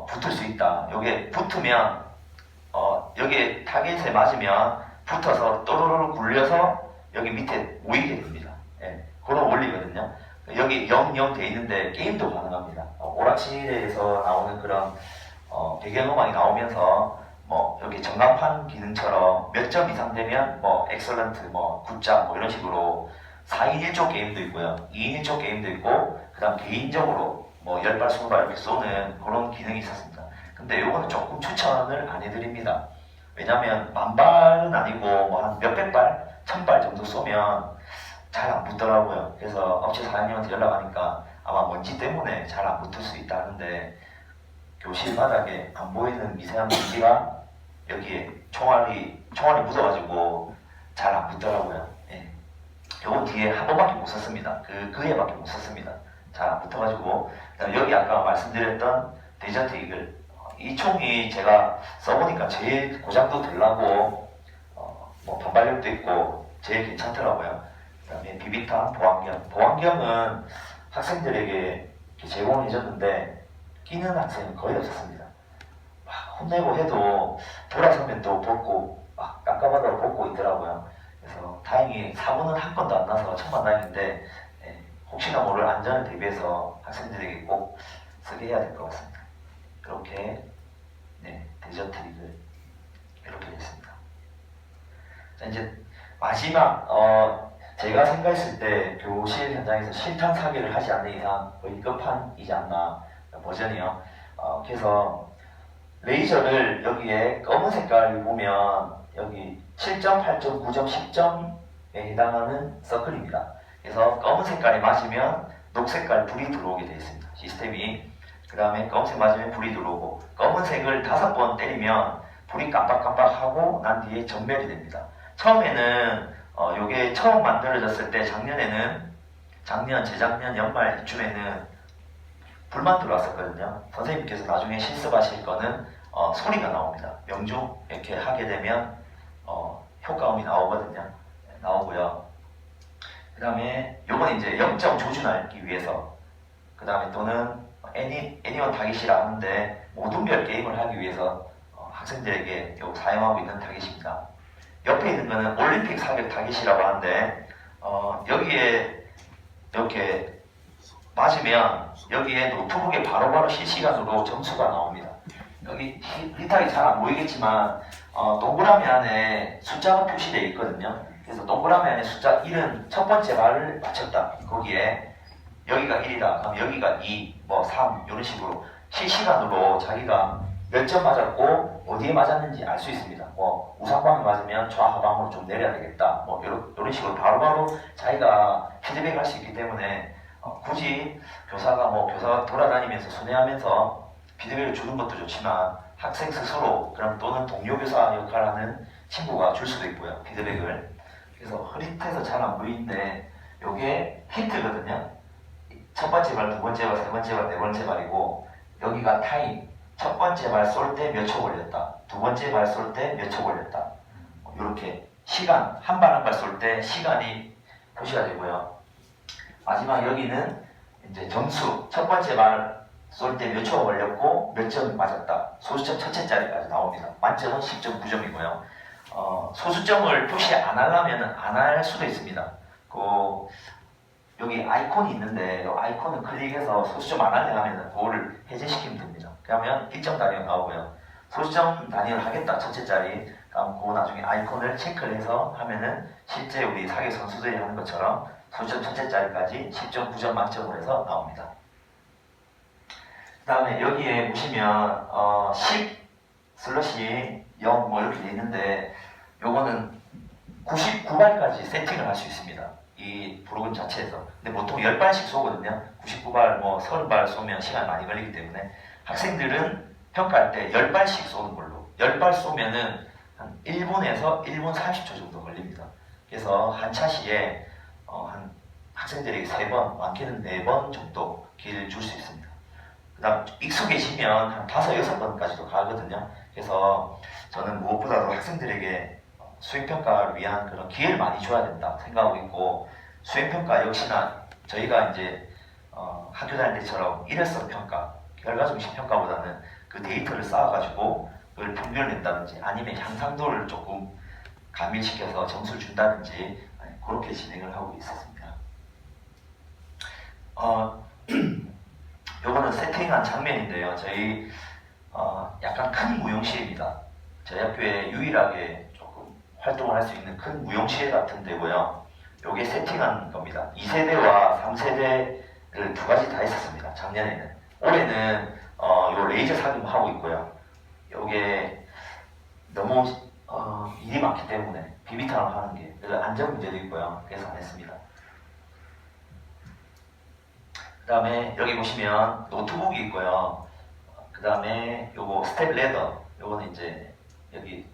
붙을 수 있다. 요게 붙으면 여기에 타겟에 맞으면 붙어서 또로로 굴려서 여기 밑에 모이게 됩니다. 예, 그런 원리거든요. 여기 00 돼 있는데 게임도 가능합니다. 오락실에서 나오는 그런 배경음악이 나오면서 뭐 여기 전광판 기능처럼 몇 점 이상 되면 뭐 엑설런트, 뭐 굿잡 뭐 이런 식으로 4인 1조 게임도 있고요. 2인 1조 게임도 있고 그 다음 개인적으로 뭐 10발, 20발 이렇게 쏘는 그런 기능이 있었습니다. 근데 요거는 조금 추천을 안 해드립니다. 왜냐면 10,000발은 아니고 뭐 한 몇백 발, 1,000발 정도 쏘면 잘 안 붙더라고요. 그래서 업체 사장님한테 연락하니까 아마 먼지 때문에 잘 안 붙을 수 있다 하는데 교실 바닥에 안 보이는 미세한 먼지가 여기에 총알이 묻어가지고 잘 안 붙더라고요. 예. 요건 뒤에 한 번밖에 못 썼습니다. 그 해밖에 못 썼습니다. 잘 안 붙어가지고 여기 아까 말씀드렸던 데저트 이글 이 총이 제가 써보니까 제일 고장도 덜 나고 뭐 반발력도 있고 제일 괜찮더라고요. 그 다음에 비비탄, 보안경은 학생들에게 제공해줬는데 끼는 학생은 거의 없었습니다. 막 혼내고 해도 돌아서면 또 벗고 막 깜깜하다고 벗고 있더라고요. 그래서 다행히 사고는 한 건도 안 나서 천만다행인데 혹시나 모를 안전을 대비해서 학생들에게 꼭 쓰게 해야 될 것 같습니다. 이렇게 데저트 릭을 이렇게 됐습니다. 자, 이제 마지막 제가 생각했을 때 교실 현장에서 실탄 사격을 하지 않는 이상 거의 끝판이지 않나 버전이요. 그래서 레이저를 여기에 검은 색깔을 보면 여기 7점, 8점, 9점, 10점에 해당하는 서클입니다. 그래서 검은 색깔이 맞으면 녹색깔 불이 들어오게 되어 있습니다. 시스템이. 그 다음에 검은색 맞으면 불이 들어오고, 검은색을 5번 때리면 불이 깜빡깜빡하고 난 뒤에 전멸이 됩니다. 처음에는 요게 처음 만들어졌을 때 재작년 연말 이쯤에는 불만 들어왔었거든요. 선생님께서 나중에 실습하실 거는 소리가 나옵니다. 명중 이렇게 하게 되면 효과음이 나오거든요. 나오고요. 그 다음에 요건 이제 0점 조준하기 위해서, 그 다음에 또는 애니원 타깃이라 하는데 모둠별 게임을 하기 위해서 학생들에게 사용하고 있는 타깃입니다. 옆에 있는 거는 올림픽 사격 타깃이라고 하는데 여기에 이렇게 맞으면 여기에 노트북에 바로바로 실시간으로 점수가 나옵니다. 여기 리탁이 잘 안 보이겠지만 동그라미 안에 숫자가 표시되어 있거든요. 그래서 동그라미 안에 숫자 1은 첫 번째 발을 맞췄다. 거기에 여기가 1이다. 그럼 여기가 2, 3 이런 식으로 실시간으로 자기가 몇 점 맞았고 어디에 맞았는지 알 수 있습니다. 우상방에 맞으면 좌하방으로 좀 내려야 되겠다. 이런 식으로 바로바로 자기가 피드백을 할 수 있기 때문에 굳이 교사가 돌아다니면서 순회하면서 피드백을 주는 것도 좋지만 학생 스스로 그럼 또는 동료 교사 역할을 하는 친구가 줄 수도 있고요. 피드백을. 그래서 흐릿해서 잘 안 보이는데 요게 힌트거든요. 첫 번째 발, 두 번째 발, 세 번째 발, 네 번째 발이고 여기가 타임. 첫 번째 발 쏠 때 몇 초 걸렸다. 두 번째 발 쏠 때 몇 초 걸렸다. 이렇게 시간, 한 발 한 발 쏠 때 시간이 표시가 되고요. 마지막 여기는 이제 점수, 첫 번째 발 쏠 때 몇 초 걸렸고 몇 점 맞았다. 소수점 첫째 자리까지 나옵니다. 만점은 10점, 9점이고요. 소수점을 표시 안 하려면 안 할 수도 있습니다. 여기 아이콘이 있는데 이 아이콘을 클릭해서 소수점 안 하려 하면 그거를 해제시키면 됩니다. 그러면 1점 단위가 나오고요. 소수점 단위를 하겠다 첫째 자리. 그럼 그거 나중에 아이콘을 체크를 해서 하면은 실제 우리 사격 선수들이 하는 것처럼 소수점 첫째 자리까지 10점, 9점 만점으로 해서 나옵니다. 그 다음에 여기에 보시면 10 슬러시 0 이렇게 돼 있는데 요거는 99발까지 세팅을 할 수 있습니다. 이 프로그램 자체에서. 근데 보통 10발씩 쏘거든요. 99발, 30발 쏘면 시간이 많이 걸리기 때문에 학생들은 평가할 때 10발씩 쏘는 걸로. 10발 쏘면은 한 1분에서 1분 30초 정도 걸립니다. 그래서 한 차시에 한 학생들에게 3번, 많게는 4번 정도 기회를 줄 수 있습니다. 그 다음 익숙해지면 한 5, 6번까지도 가거든요. 그래서 저는 무엇보다도 학생들에게 수행평가를 위한 그런 기회를 많이 줘야 된다 생각하고 있고, 수행평가 역시나 저희가 이제 학교 다닐 때처럼 일회성 평가, 결과중심 평가보다는 그 데이터를 쌓아가지고 그걸 평균을 낸다든지 아니면 향상도를 조금 가밀시켜서 점수를 준다든지 그렇게 진행을 하고 있었습니다. 요거는 세팅한 장면인데요. 저희 약간 큰 무용실입니다. 저희 학교에 유일하게 활동을 할 수 있는 큰 무용실 같은 데고요. 요게 세팅한 겁니다. 2세대와 3세대를 두 가지 다 했었습니다. 작년에는. 올해는 요 레이저 사격하고 있고요. 요게 너무 일이 많기 때문에 비비탄을 하는 게 안전 문제도 있고요. 그래서 안 했습니다. 그 다음에 여기 보시면 노트북이 있고요. 그 다음에 요거 스텝 레더, 요거는 이제 여기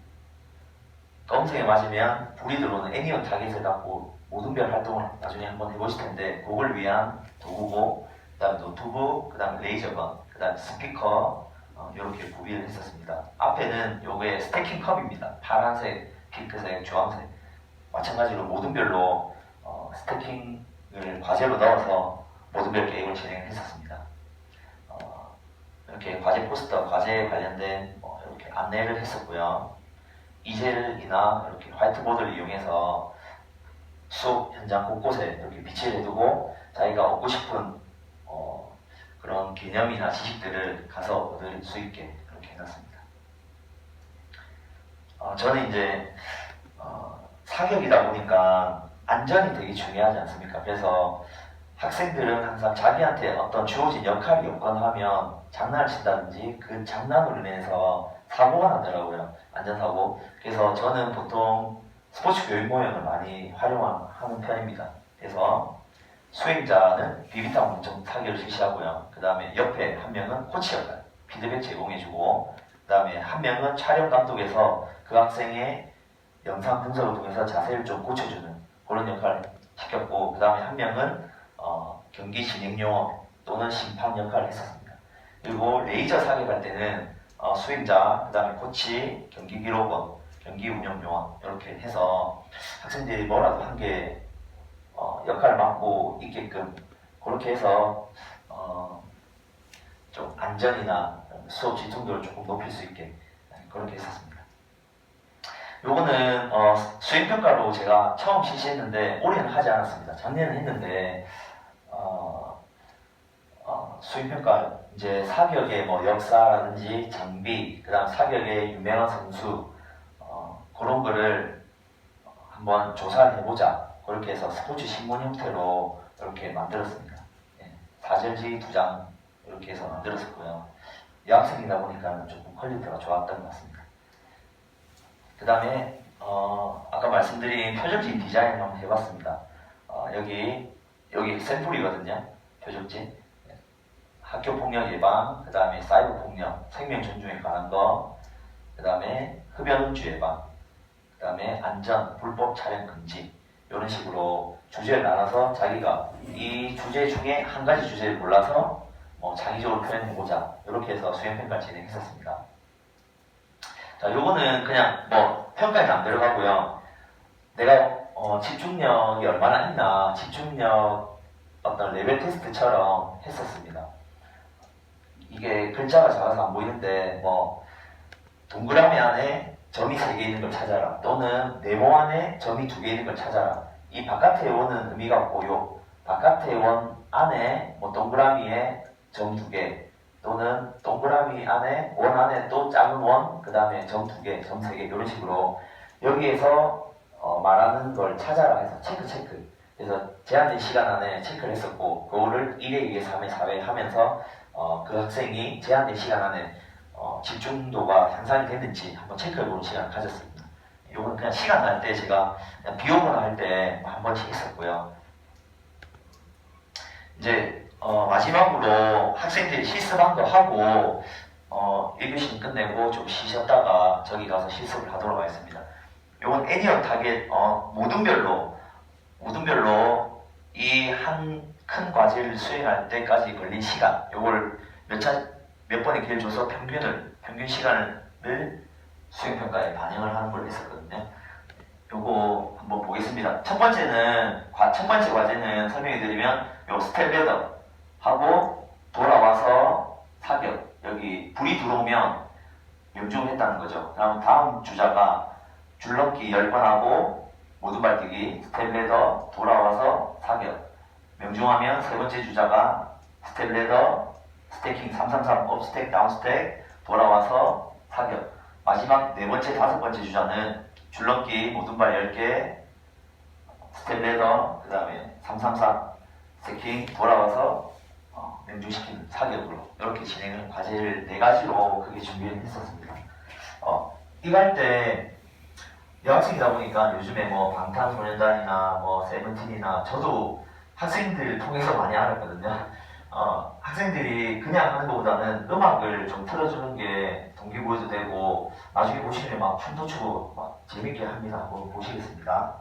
검은색에 맞으면 불이 들어오는 애니원 타겟을 갖고 모둠별 활동을 나중에 한번 해보실 텐데 그걸 위한 도구고, 그 다음에 노트북, 그 다음에 레이저건, 그 다음에 스피커 이렇게 구비를 했었습니다. 앞에는 요게 스태킹 컵입니다. 파란색, 핑크색, 주황색 마찬가지로 모둠별로 스태킹을 과제로 넣어서 모둠별 게임을 진행했었습니다. 이렇게 과제 포스터, 과제에 관련된 이렇게 안내를 했었고요. 이젤이나 이렇게 화이트보드를 이용해서 수업 현장 곳곳에 이렇게 비치를 해두고 자기가 얻고 싶은 그런 개념이나 지식들을 가서 얻을 수 있게 그렇게 해놨습니다. 저는 이제 사격이다 보니까 안전이 되게 중요하지 않습니까? 그래서 학생들은 항상 자기한테 어떤 주어진 역할이 없거나 하면 장난을 친다든지 그 장난으로 인해서 사고가 나더라고요. 안전사고. 그래서 저는 보통 스포츠 교육 모형을 많이 활용하는 편입니다. 그래서 수행자는 비비탄 문점 타격을 실시하고요. 그 다음에 옆에 한 명은 코치 역할, 피드백 제공해주고, 그 다음에 한 명은 촬영 감독에서 그 학생의 영상 분석을 통해서 자세를 좀 고쳐주는 그런 역할을 시켰고, 그 다음에 한 명은 경기 진행 요원 또는 심판 역할을 했었습니다. 그리고 레이저 사격할 때는 수행자, 그 다음에 코치, 경기 기록원, 경기 운영 요원 이렇게 해서 학생들이 뭐라도 한 개 역할을 맡고 있게끔 그렇게 해서 좀 안전이나 수업 집중도를 조금 높일 수 있게 그렇게 했었습니다. 요거는 수행평가로 제가 처음 실시했는데 올해는 하지 않았습니다. 작년에 했는데 수행평가 이제 사격의 뭐 역사라든지 장비, 그 다음 사격의 유명한 선수 그런 거를 한번 조사를 해보자. 그렇게 해서 스포츠 신문 형태로 이렇게 만들었습니다. 사절지 2장 이렇게 해서 만들었었고요. 여학생이다 보니까 조금 퀄리티가 좋았던 것 같습니다. 그 다음에 아까 말씀드린 표적지 디자인을 한번 해봤습니다. 여기 샘플이거든요. 표적지. 학교 폭력 예방, 그 다음에 사이버 폭력, 생명 존중에 관한 거, 그 다음에 흡연 음주 예방, 그 다음에 안전, 불법 촬영 금지 이런 식으로 주제를 나눠서 자기가 이 주제 중에 한 가지 주제를 골라서 창의적으로 표현해보자 이렇게 해서 수행평가를 진행했었습니다. 자, 요거는 그냥 평가에는 안 들어가고요. 내가 집중력이 얼마나 있나 집중력 어떤 레벨 테스트처럼 했었습니다. 이게 글자가 작아서 안 보이는데 동그라미 안에 점이 3개 있는 걸 찾아라, 또는 네모 안에 점이 2개 있는 걸 찾아라. 이 바깥의 원은 의미가 없고요. 바깥의 원 안에 동그라미에 점 2개, 또는 동그라미 안에 원 안에 또 작은 원, 그 다음에 점 2개, 점 3개 이런 식으로 여기에서 말하는 걸 찾아라 해서 체크 그래서 제한된 시간 안에 체크를 했었고, 그거를 1회, 2회, 3회, 4회 하면서 그 학생이 제한된 시간 안에 집중도가 향상이 됐는지 한번 체크해보는 시간을 가졌습니다. 이건 그냥 시간 날 때 제가 그냥 비 오거나 할 때 한 번씩 했었고요. 이제 마지막으로 학생들이 실습한 거 하고 1교시는 끝내고 좀 쉬셨다가 저기 가서 실습을 하도록 하겠습니다. 이건 애니어 타겟 모둠별로 이 한 큰 과제를 수행할 때까지 걸린 시간, 요걸 몇 번의 기회를 줘서 평균 시간을 수행평가에 반영을 하는 걸 했었거든요. 요거 한번 보겠습니다. 첫 번째 과제는 설명해드리면 요 스텝 레더 하고 돌아와서 사격, 여기 불이 들어오면 명중을 했다는 거죠. 다음 주자가 줄넘기 10번 하고 모든 발뛰기, 스텝 레더, 돌아와서 사격, 명중하면 세 번째 주자가 스텝 레더, 스태킹 333, 업스택, 다운스택, 돌아와서 사격. 마지막 네 번째, 다섯 번째 주자는 줄넘기 모든 발 10개, 스텝 레더, 그 다음에 333, 스태킹, 돌아와서 명중시키는 사격으로 이렇게 진행을 과제를 4가지로 크게 준비를 했었습니다. 이거 할 때 여학생이다 보니까 요즘에 방탄소년단이나 세븐틴이나 저도 학생들 통해서 많이 알았거든요. 학생들이 그냥 하는 것보다는 음악을 좀 틀어주는 게 동기부여도 되고 나중에 보시면 춤도 추고 재밌게 합니다. 한번 보시겠습니다.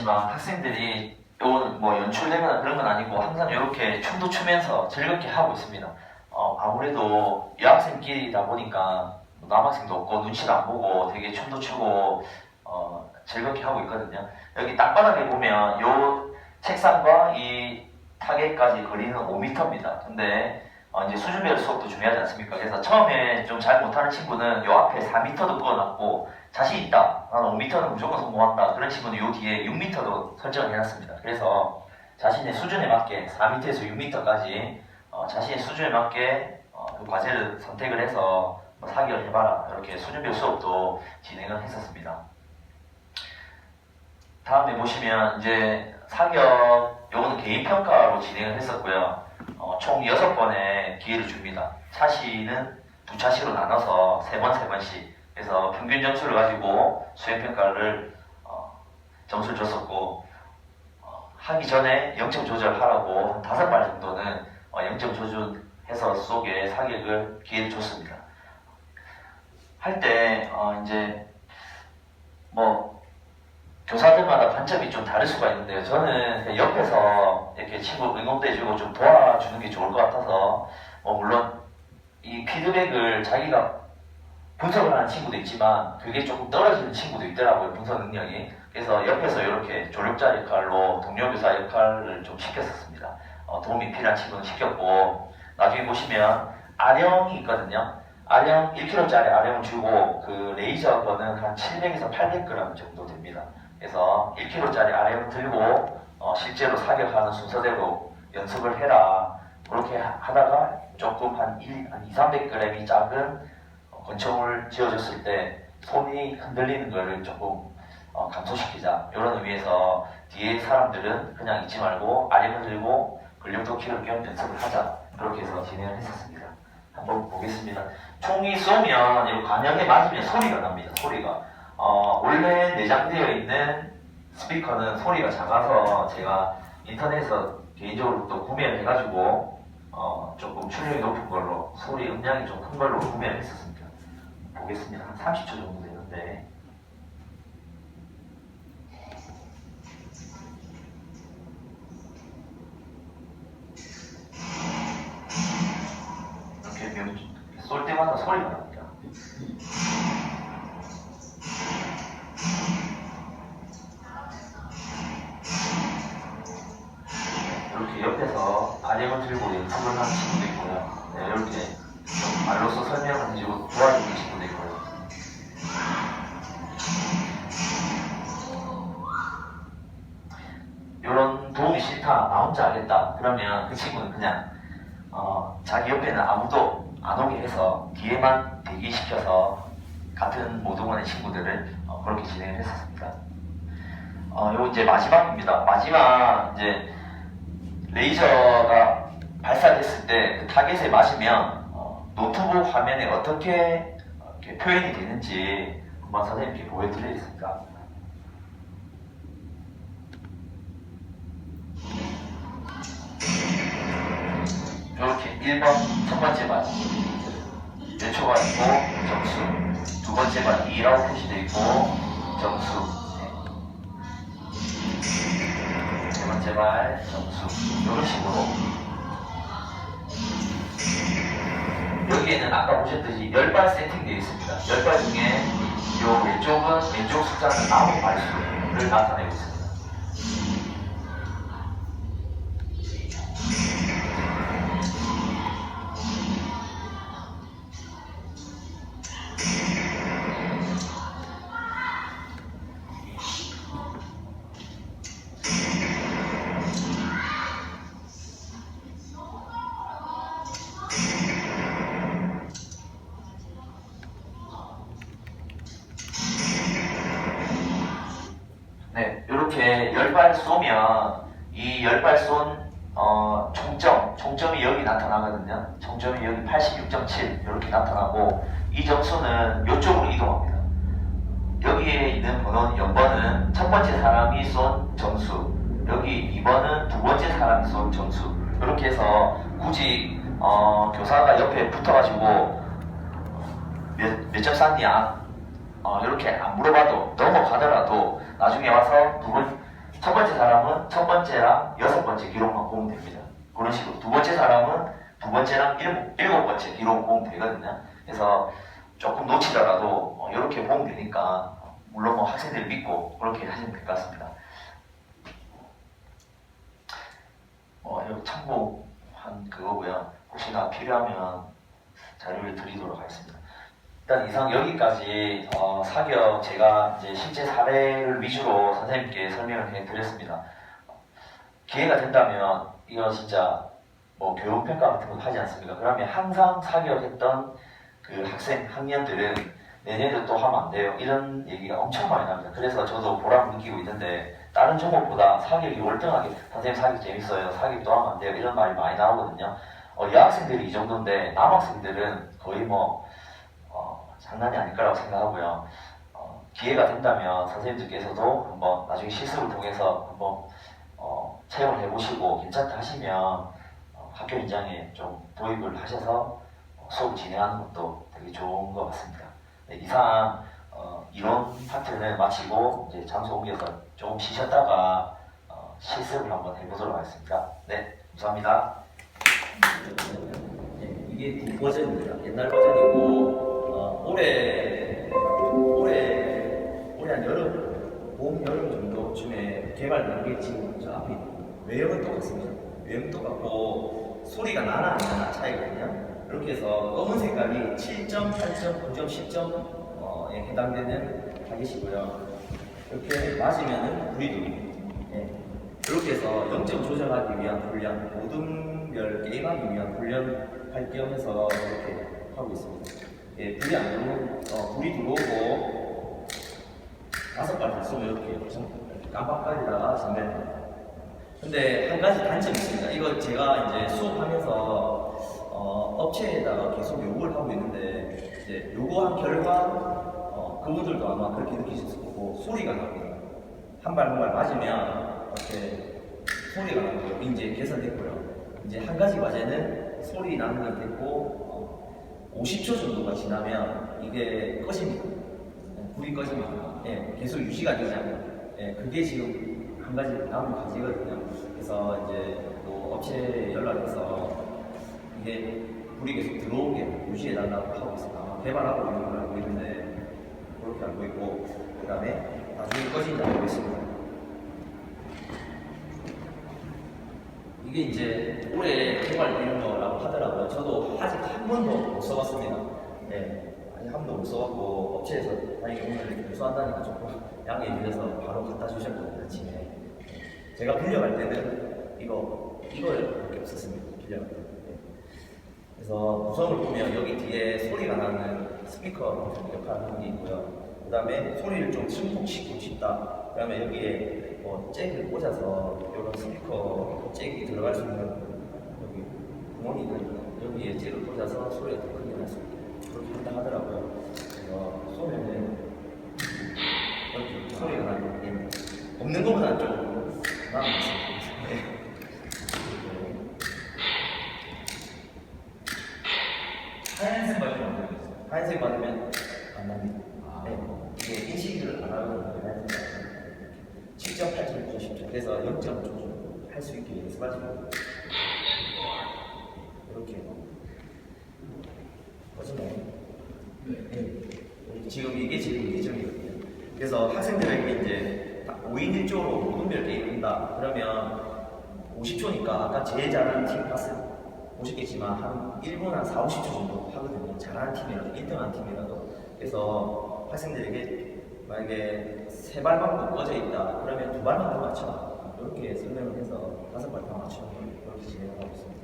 아시겠지만 학생들이 요거는 뭐 연출되거나 그런 건 아니고 항상 이렇게 춤도 추면서 즐겁게 하고 있습니다. 아무래도 여학생끼리다 보니까 남학생도 없고 눈치도 안 보고 되게 춤도 추고 즐겁게 하고 있거든요. 여기 땅바닥에 보면 요 책상과 이 타겟까지 거리는 5m입니다. 근데 이제 수준별 수업도 중요하지 않습니까? 그래서 처음에 좀 잘 못하는 친구는 요 앞에 4m도 그어놨고 자신 있다. 나는 5m는 무조건 성공한다. 그런 친구는 요 뒤에 6m도 설정을 해놨습니다. 그래서 자신의 수준에 맞게 4m에서 6m까지 자신의 수준에 맞게 그 과제를 선택을 해서 사격을 해봐라. 이렇게 수준별 수업도 진행을 했었습니다. 다음에 보시면 이제 사격 요거는 개인평가로 진행을 했었고요. 총 6번의 기회를 줍니다. 차시는 2차시로 나눠서 3번씩 그래서 평균 점수를 가지고 수행평가를 점수를 줬었고 하기 전에 0점 조절하라고 한 5발 정도는 0점 조절해서 속에 사격을 기회를 줬습니다. 할 때 이제 뭐 교사들마다 관점이 좀 다를 수가 있는데요. 저는 그냥 옆에서 이렇게 친구 응원도 해주고 좀 도와주는 게 좋을 것 같아서 물론 이 피드백을 자기가 분석을 하는 친구도 있지만 그게 조금 떨어지는 친구도 있더라고요. 분석 능력이. 그래서 옆에서 이렇게 조력자 역할로 동료교사 역할을 좀 시켰었습니다. 도움이 필요한 친구는 시켰고 나중에 보시면 아령이 있거든요. 아령 1kg짜리 아령을 주고 그 레이저 거는 한 700에서 800g 정도 됩니다. 그래서 1kg짜리 아령을 들고 실제로 사격하는 순서대로 연습을 해라. 그렇게 하다가 조금 한 200-300g이 작은 권총을 쥐어줬을 때 손이 흔들리는 것을 조금 감소시키자. 이런 의미에서 뒤에 사람들은 그냥 잊지 말고 아령을 들고 근력도 키울 겸 연습을 하자. 그렇게 해서 진행을 했었습니다. 한번 보겠습니다. 총이 쏘면 이 관역에 맞으면 소리가 납니다. 소리가. 원래 내장되어 있는 스피커는 소리가 작아서 제가 인터넷에서 개인적으로 또 구매를 해가지고 조금 출력이 높은 걸로 소리 음량이 좀 큰 걸로 구매를 했었습니다. 보겠습니다. 한 30초 정도 되는데 이렇게 쏠 때마다 소리가 납니다. 이렇게 옆에서 아령을 들고 연습을 하는 친구도 있고요. 네, 이렇게 좀 말로써 설명을 해주고 도와주는 친구도 있고요. 이런 도움이 싫다, 나 혼자 하겠다. 그러면 그 친구는 그냥 자기 옆에는 아무도 안 오게 해서 뒤에만 대기시켜서 같은 모동원의 친구들을 그렇게 진행을 했었습니다. 요 이제 마지막입니다. 마지막 이제 레이저가 발사됐을 때 그 타겟에 맞으면 노트북 화면에 어떻게 이렇게 표현이 되는지 한번 선생님께 보여드리겠습니다. 이렇게 1번 첫 번째 발 몇 초가 있고 점수, 두 번째 발 2라고 표시되어 있고 점수, 세 번째 발 점수. 이런 식으로 여기에는 아까 보셨듯이 10발 세팅되어 있습니다. 10발 중에 이 왼쪽은 왼쪽 숫자는 남은 발수를 나타내고 있습니다. 네, 이렇게 10발 쏘면 이 10발 쏜 총점이 여기 나타나거든요. 총점이 여기 86.7 이렇게 나타나고 이 점수는 이쪽으로 이동합니다. 여기에 있는 번호는 0번은 첫 번째 사람이 쏜 점수, 여기 2번은 두 번째 사람이 쏜 점수. 이렇게 해서 굳이 교사가 옆에 붙어가지고 몇 점 쐈냐 이렇게 안 물어봐도 넘어가더라도 나중에 와서 첫 번째 사람은 첫 번째랑 여섯 번째 기록만 보면 됩니다. 그런 식으로. 두 번째 사람은 두 번째랑 일곱 번째 기록 보면 되거든요. 그래서 조금 놓치더라도 이렇게 보면 되니까 물론 뭐 학생들 믿고 그렇게 하시면 될 것 같습니다. 여기 참고한 그거고요. 혹시나 필요하면 자료를 드리도록 하겠습니다. 일단 이상 여기까지 사격 제가 이제 실제 사례를 위주로 선생님께 설명을 해드렸습니다. 기회가 된다면 이거 진짜 뭐 교육평가 같은 거 하지 않습니까? 그러면 항상 사격했던 그 학생, 학년들은 내년에도 또 하면 안 돼요. 이런 얘기가 엄청 많이 납니다. 그래서 저도 보람 느끼고 있는데 다른 종목보다 사격이 월등하게 선생님 사격 재밌어요. 사격 또 하면 안 돼요. 이런 말이 많이 나오거든요. 여학생들이 이 정도인데 남학생들은 거의 뭐 장난이 아닐 거라고 생각하고요. 기회가 된다면 선생님들께서도 한번 나중에 실습을 통해서 한번 체험을 해보시고 괜찮다 하시면 학교 현장에 좀 도입을 하셔서 수업 진행하는 것도 되게 좋은 것 같습니다. 네, 이상 이론 파트는 마치고 이제 장소 옮겨서 조금 쉬셨다가 실습을 한번 해보도록 하겠습니다. 네, 감사합니다. 네, 이게 버전입니다. 옛날 버전이고 올해 한 여름, 봄, 여름 정도쯤에 개발된 게 지금 저 앞에 외형은 똑같습니다. 외형 똑같고 소리가 나나 안 나나 차이거든요. 이렇게 해서 검은 색깔이 7점, 8점, 9점, 10점에 해당되는 타겟이고요. 이렇게 맞으면은 불이득. 이렇게 해서 0점 조절하기 위한 훈련, 모든별 게임하기 위한 훈련할 겸 해서 이렇게 하고 있습니다. 불이 안 들어오면 불이 들어오고 5발 다 쏘면 이렇게 깜빡거리다가 잠겨요. 근데 한 가지 단점이 있습니다. 이거 제가 이제 수업하면서 업체에다가 계속 요구를 하고 있는데 이제 요구한 결과 그분들도 아마 그렇게 느끼셨을 거고 소리가 납니다. 한 발 한 발 맞으면 이렇게 소리가 나고요. 이제 개선됐고요. 이제 한 가지 과제는 소리 나는 건 됐고 50초 정도가 지나면 이게 꺼집니다. 불이 꺼집니다. 계속 유지가 되지 않아요. 그게 지금 한 가지 남은 과제거든요. 그래서 이제 또 업체에 연락해서 이게 불이 계속 들어오게 유지해달라고 하고 있습니다. 아마 개발하고 있는 걸 알고 있는데 그렇게 알고 있고 그 다음에 나중에 꺼진지 알고 있습니다. 이게 이제 올해 개발되는 거라고 하더라고요. 저도 아직 한 번도 못 써봤습니다. 아직 한 번도 못 써봤고 업체에서 다행히 오늘 이렇게 교수한다니까 조금 양해해 주셔서 바로 갖다 주셨거든요. 아침에 제가 빌려갈 때는 이걸 없었습니다. 빌려갈 때. 그래서 구성을 보면 여기 뒤에 소리가 나는 스피커 역할을 하는 게 있고요. 그 다음에 소리를 좀 증폭시키고 싶다. 그 다음에 여기에 잭을 꽂아서 이런 스피커 잭이 들어갈 수 있는 여기 구멍이 있거든요. 여기에 잭을 꽂아서 소리가 더 크게 날 수 있게 그렇게 한다 하더라고요. 그래서 쏘면은 이렇게 소리가 나는 게 없는 것보다는 좀 나은 것 같습니다. 하얀색 받으면 안 되겠어요. 하얀색 받으면 안 납니다. 이게 인식을 안 하는 거예요. 7점, 8점, 90점. 그래서 0점 조절할 수 있게 연습하시면 이렇게 거짓말. 지금 이게 지금 예정이거든요. 그래서 학생들에게 이제 5인 1조로 모든별 게임을 한다. 그러면 50초니까 아까 제일 잘하는 팀 보시겠지만 한 1분 한 4, 50초 정도 하거든요. 잘하는 팀이라도 1등하는 팀이라도. 그래서 학생들에게 만약에 3발만 꺼져 있다 그러면 2발만 더 맞춰 이렇게 설명을 해서 5발 다 맞춰 이렇게 진행하고 있습니다.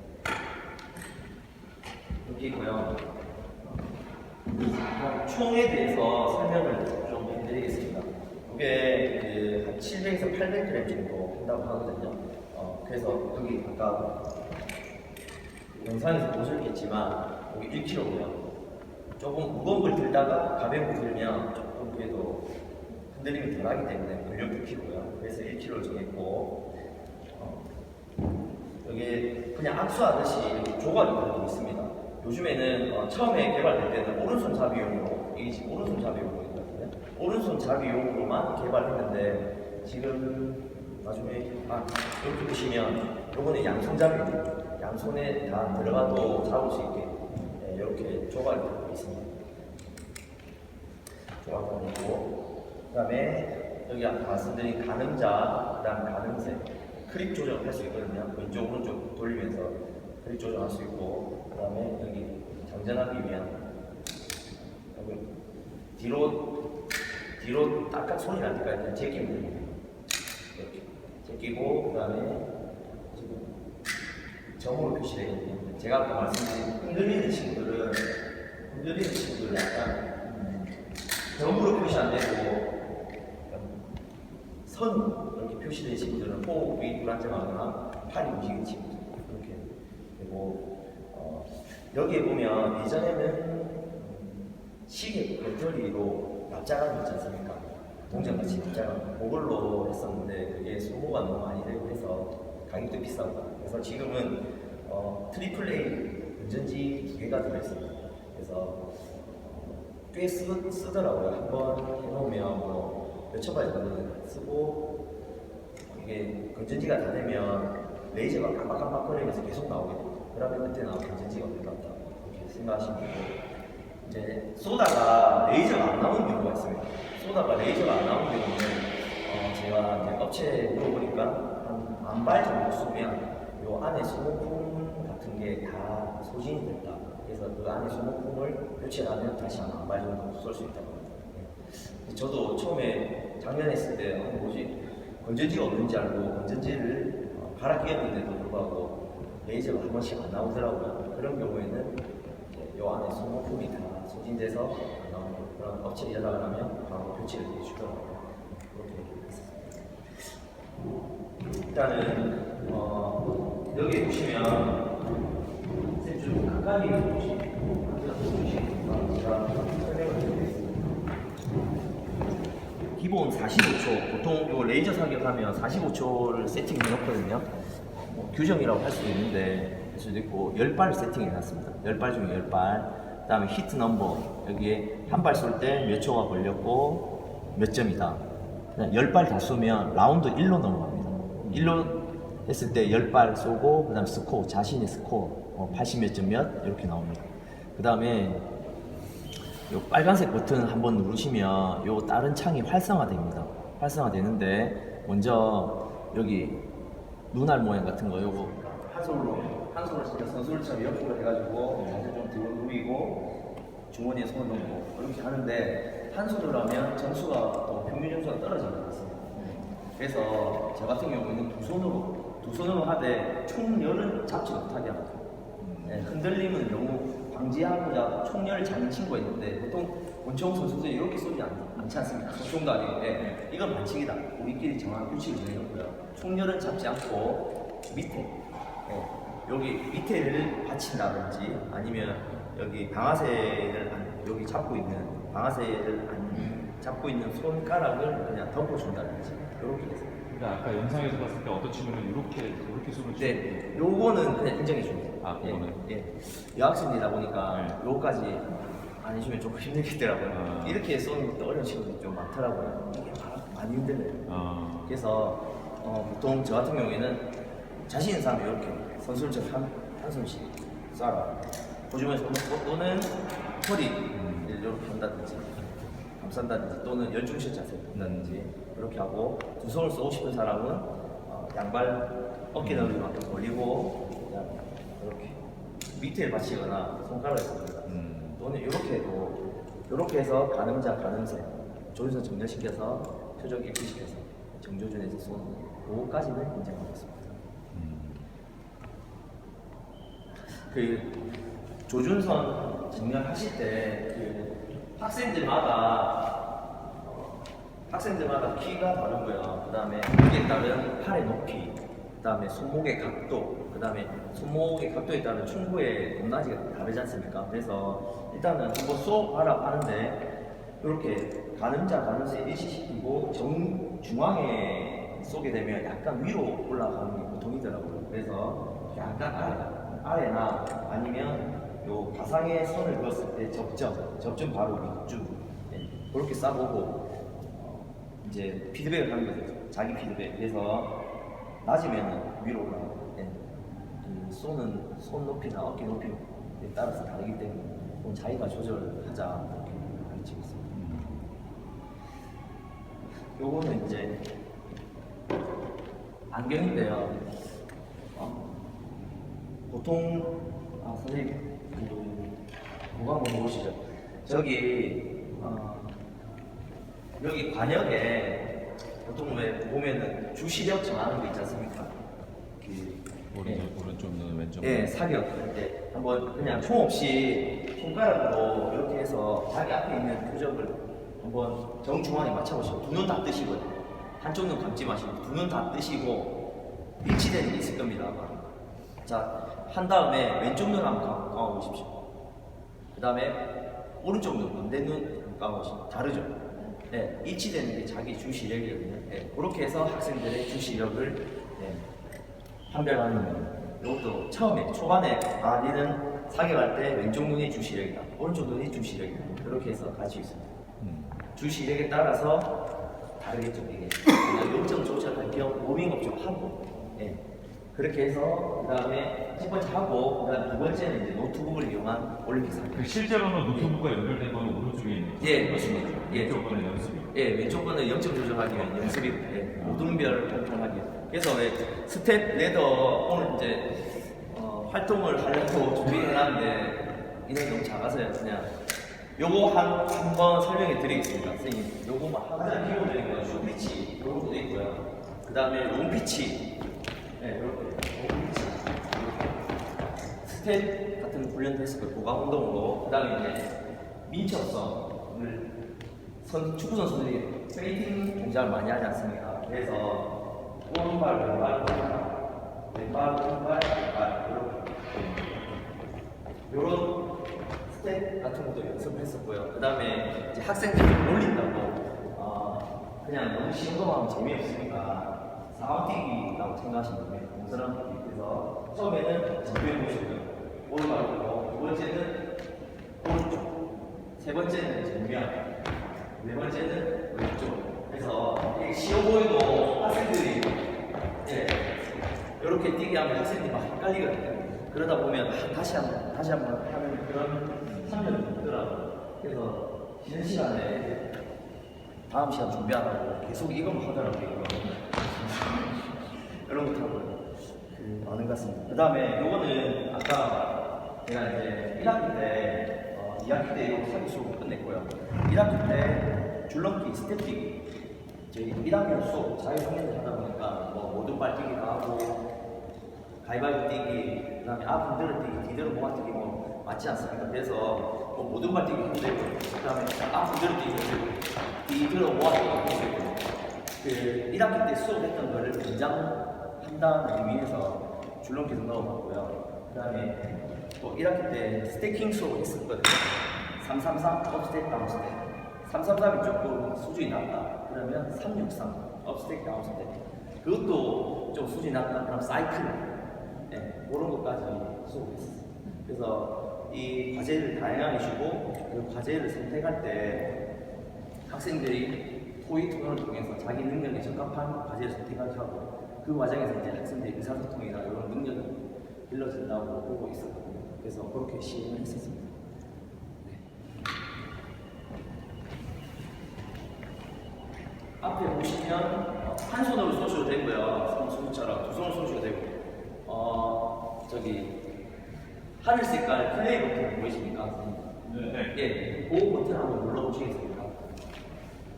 이렇게 있고요. 총에 대해서 설명을 좀 해드리겠습니다. 이게 한 700에서 800g 정도 한다고 하거든요. 그래서 여기 아까 영상에서 보셨겠지만 여기 1kg고요. 조금 무거운 걸 들다가 가벼운 걸 들면 조금 그래도 흔들림이 덜하기 때문에 권력도 키고요. 그래서 1kg 정했고 여기 그냥 악수하듯이 조각이 달려 있습니다. 요즘에는 처음에 개발될 때는 오른손 잡이용으로 이게 지금 오른손 잡이용으로 있거든요. 오른손 잡이용으로만 개발했는데 지금 나중에 이렇게 보시면 요거는 양손잡이입니다. 양손에 다 들어가도 잡을 수 있게 이렇게 조각이 되어 있습니다. 조각이 있고, 그다음에 여기 아까 말씀드린 가늠자, 그다음 가늠새, 크립 조정할 수 있거든요. 왼쪽 오른쪽 돌리면서 크립 조정할 수 있고, 그다음에 여기 장전하기 위한 여기 뒤로 딱딱 소리 날 때까지 그냥 제끼면 됩니다. 이렇게 제끼고, 그다음에 지금 점으로 표시되어 있는데, 제가 아까 말씀드린 흔들리는 친구들은 약간 점으로 표시 안 되고 선 이렇게 표시된 친구들은 호흡이 불안정하거나 팔이 움직이는 친구들 이렇게 되고, 여기에 보면 예전에는 시계 배터리로 납작한 거 있지 않습니까? 동전같이 납작한 그걸로 했었는데 그게 소모가 너무 많이 되고 해서 가격도 비싸고, 그래서 지금은 트리플 A 건전지 2개가 들어있습니다. 그래서 꽤 쓰더라고요. 한번 해놓으면 뭐 몇천 발 정도 쓰고, 이게 건전지가 다 되면 레이저가 깜빡깜빡거리면서 계속 나오게 돼요. 그러면 그때는 건전지가 올라갔다 이렇게 생각하시면 되고, 이제 쏘다가 레이저가 안 나오는 경우가 있습니다. 쏘다가 레이저가 안 나오는 경우는 제가 이제 업체에 물어보니까 한 만 발 정도 쏘면 요 안에 소모품 같은 게 다 소진이 됐다. 그래서 그 안에 소모품을 교체를 하면 다시 한 만 발 정도 쏠 수 있다고 합니다. 저도 처음에 작년에 했을 때 뭐지 건전지가 없는지 알고 건전지를 갈아 끼웠는데도 불구하고 레이저가 한 번씩 안 나오더라고요. 그런 경우에는 요 안에 소모품이 다 소진돼서 안 나오는 그런 업체에 연락을 하면 바로 교체를 해주더라고요. 그렇게 했습니다. 일단은 여기 보시면 좀 가까이 보시면 제가 설명을 드리겠습니다. 기본 45초, 보통 요 레이저 사격하면 45초를 세팅해 놓거든요. 규정이라고 할 수도 있는데 할 수도 있고 10발 세팅해 놨습니다. 10발 중에 10발. 그 다음에 히트 넘버, 여기에 한 발 쏠 때 몇 초가 걸렸고 몇 점이다. 그냥 10발 다 쏘면 라운드 1로 넘어갑니다. 1로 했을 때 10발 쏘고, 그 다음에 스코어, 자신의 스코어 80 몇 점 몇 이렇게 나옵니다. 그 다음에 요 빨간색 버튼 한번 누르시면 요 다른 창이 활성화됩니다. 활성화되는데 먼저 여기 눈알 모양 같은 거 요거 한 손으로 진짜 선수들처럼 옆으로 해가지고 다시 좀 뒤로 누이고 주머니에 손을 넣고 이렇게 하는데 한 손으로 하면 점수가 또 평균 점수가 떨어질 것 같습니다. 그래서 저 같은 경우는 두 손으로 하되 총열은 잡지 못하게 합니다. 흔들림은 너무 방지하고자 총열을 잡는 친구가 있는데 보통 권총 선수들이 이렇게 쏘지 않지 않습니까? 권총도 아니고 이건 반칙이다. 우리끼리 정한 규칙을 정해놓고요. 총열은 잡지 않고 밑에 여기 밑에를 받친다든지 아니면 여기 방아쇠를 여기 잡고 있는 방아쇠를 잡고 있는 손가락을 그냥 덮어준다든지 이렇게 해서. 그러니까 아까 영상에서 봤을 때 어떤 친구는 이렇게 손을 네, 요거는 그냥 인정해 줍니다. 그거는? 여학생이다 보니까 요거까지 안 해주면 조금 힘들겠더라고요. 이렇게 쏘는 것도 어려운 친구들이 좀 많더라고요. 이게 많이 힘드네요. 그래서 보통 저 같은 경우에는 자신 있는 사람이 이렇게 선수들처럼 한 손씩 쏴라. 보시면 또는 허리를 이렇게 한다든지 감싼다든지 또는 열중식 자세를 한다든지 이렇게 하고 두 손을 쏘고 싶은 사람은 양발 어깨 넓이만큼 벌리고 이렇게 밑에 받치거나 손가락을 씁니다. 또는 이렇게 해서 가늠자, 가늠새 조준선 정렬시켜서 표적 일치시켜서 정조준에서 쏘는 그거까지는 인정하겠습니다. 그 조준선 정렬하실 때 그 학생들마다 키가 다르고요. 그 다음에 거기에 따른 팔의 높이, 그 다음에 손목의 각도, 그 다음에 손목의 각도에 따른 충구의 높낮이가 다르지 않습니까? 그래서 일단은 한번 쏘아라 하는데 이렇게 가늠자, 가늠새 일치시키고 중앙에 쏘게 되면 약간 위로 올라가는 게 보통이더라고요. 그래서 약간 아래나 아니면 요 가상의 선을 그었을 때 접점 바로 밑줄 그렇게 쏴보고 이제 피드백을 하는 거죠. 자기 피드백. 그래서 낮으면 위로 올라가고, 예. 이 손 높이나 어깨 높이에 따라서 다르기 때문에 좀 자기가 조절하자 이렇게 가르치고 있습니다. 요거는 이제 안경인데요. 보통 선생님 그거 한번 보시죠. 저기 여기 관역에 보통 왜 보면은 주시력 정하는 거 있지 않습니까? 오른쪽 눈 왼쪽 예, 눈. 사격 이제 한번 그냥 총 없이 손가락으로 이렇게 해서 자기 앞에 있는 표적을 한번 정중앙에 맞춰보시고 두 눈 다 뜨시고 한쪽 눈 감지 마시고 두 눈 다 뜨시고 일치되는 게 있을 겁니다. 아마. 자, 한 다음에 왼쪽 눈 한번 감아보십시오. 그 다음에 오른쪽 눈, 반대눈 감아보시고 다르죠? 예, 일치되는 게 자기 주시력이거든요. 예, 그렇게 해서 학생들의 주시력을 판별하는 거예요. 이것도 처음에 초반에 니는 사격할 때 왼쪽 눈이 주시력이다, 오른쪽 눈이 주시력이다, 그렇게 해서 가르치고 있습니다. 주시력에 따라서 다르겠죠. 이게 요점 조절할 겸 워밍업 좀 하고, 예. 그렇게 해서 그 다음에 첫 번째 하고 그 다음 두 번째는 이제 노트북을 이용한 올림픽 사격. 실제로는 노트북과 연결된 거는 오른쪽에 있는 거죠? 예, 맞습니다. 예. 왼쪽 거는 연습이. 예, 왼쪽 거는 0점 조절하기 위한 연습이고, 예, 모둠별 컨트롤하기 위한. 그래서 왜 스텝 레더 오늘 이제 활동을 하려고 준비해놨는데 인원이 너무 작아서요. 그냥 요거 한번 설명해 드리겠습니다. 선생님, 요거만 하나 키워드린 거 쇼피치 요것도 있고요. 그 다음에 롱피치, 네, 이렇게 롱피치, 스텝 같은 훈련도 했을 거예요. 보강 운동으로. 그 다음에 이제 민첩성을 축구 선수들이 페인팅 동작을 많이 하지 않습니까? 그래서 오른발, 왼발, 왼발, 오른발, 왼발 이런 스텝 같은 것도 연습을 했었고요. 그 다음에 이제 학생들이 놀린다고 그냥 너무 쉬운 거만 하면 재미없으니까 사원뛰기라고 생각하시면 돼요. 공사람 뛰기. 그래서 처음에는 정비해 보시고요. 오른발이고, 두 번째는 오른쪽, 세 번째는 정면, 네 번째는 왼쪽. 그래서 이게 쉬워 보여도 학생들이 이렇게 뛰게 하면 학생들이 막 헷갈리거든요. 그러다 보면 다시 한번 하는 그런 참여를 있더라고요. 그래서 쉬는 시간에 다음 시간 준비하라고 계속 이것만 하더라고요. 이런 것도 하고요. 많은 것 같습니다. 그 다음에 요거는 아까 제가 이제 1학기 때 2학기 때 이거 사기 수업 끝냈고요. 1학기 때 줄넘기, 스텝 뛰기, 저희 1학년 수업 자유학년을 하다 보니까 뭐 모든발 뛰기도 하고 가위바위보 뛰기, 그 다음에 앞흔들어 뛰기, 뒤대로 모아 뛰기 뭐 맞지 않습니까? 그래서 뭐 모든발 뛰기 해도 되고, 그 다음에 앞흔들어 뛰기 해도 되고, 뒤대로 모아 뛰기 해도 되고, 그 1학기 때 수업했던 거를 연장한다는 의미에서 줄넘기도 넣어봤고요. 그 다음에 또 1학기 때 스태킹 수업을 했었거든요. 333 업스텝 다운스텝. 333이 조금 수준이 낮다. 그러면 363 업스텝 다운스텝. 그것도 좀 수준이 낮다. 그럼 사이클. 네, 그런 것까지 수업했었어요. 그래서 이 과제를 다양하게 주고 그 과제를 선택할 때 학생들이 토익 토론을 통해서 자기 능력에 적합한 과제를 선택하게 하고 그 과정에서 이제 학생들의 의사소통이나 이런 능력이 길러진다고 보고 있었거든요. 그래서 그렇게 시행을 했었습니다. 네. 앞에 보시면 한 손으로 쏘셔도 되고요. 선수처럼 두 손으로 쏘셔도 되고 저기 하늘 색깔 플레이 버튼 보이십니까? 네. 예, 그 버튼 한번 눌러보시겠습니까?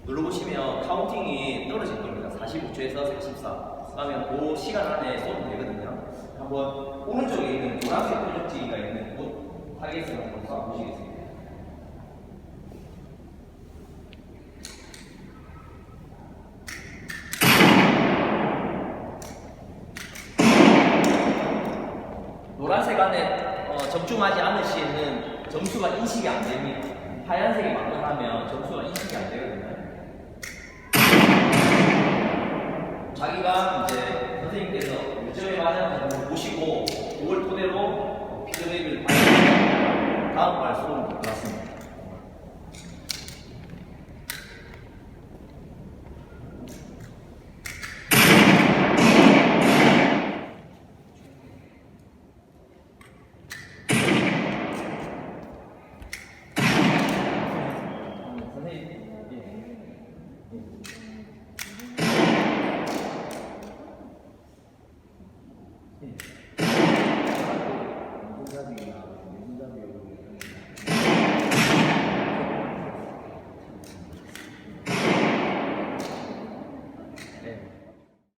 눌러보시면 카운팅이 떨어질 겁니다. 45초에서 44. 그러면 그 시간 안에 쏘면 되거든요. 한번 오른쪽에 있는 노란색 표적지가 있는 곳 타겟을 한번 쏴보시겠습니다. 노란색 안에 적중하지 않을 시에는 점수가 인식이 안 됩니다. 하얀색이 만나면 점수가 인식이 안 되거든요. 자기가 이제 선생님께서 몇 점에 맞았는지 보시고 그걸 토대로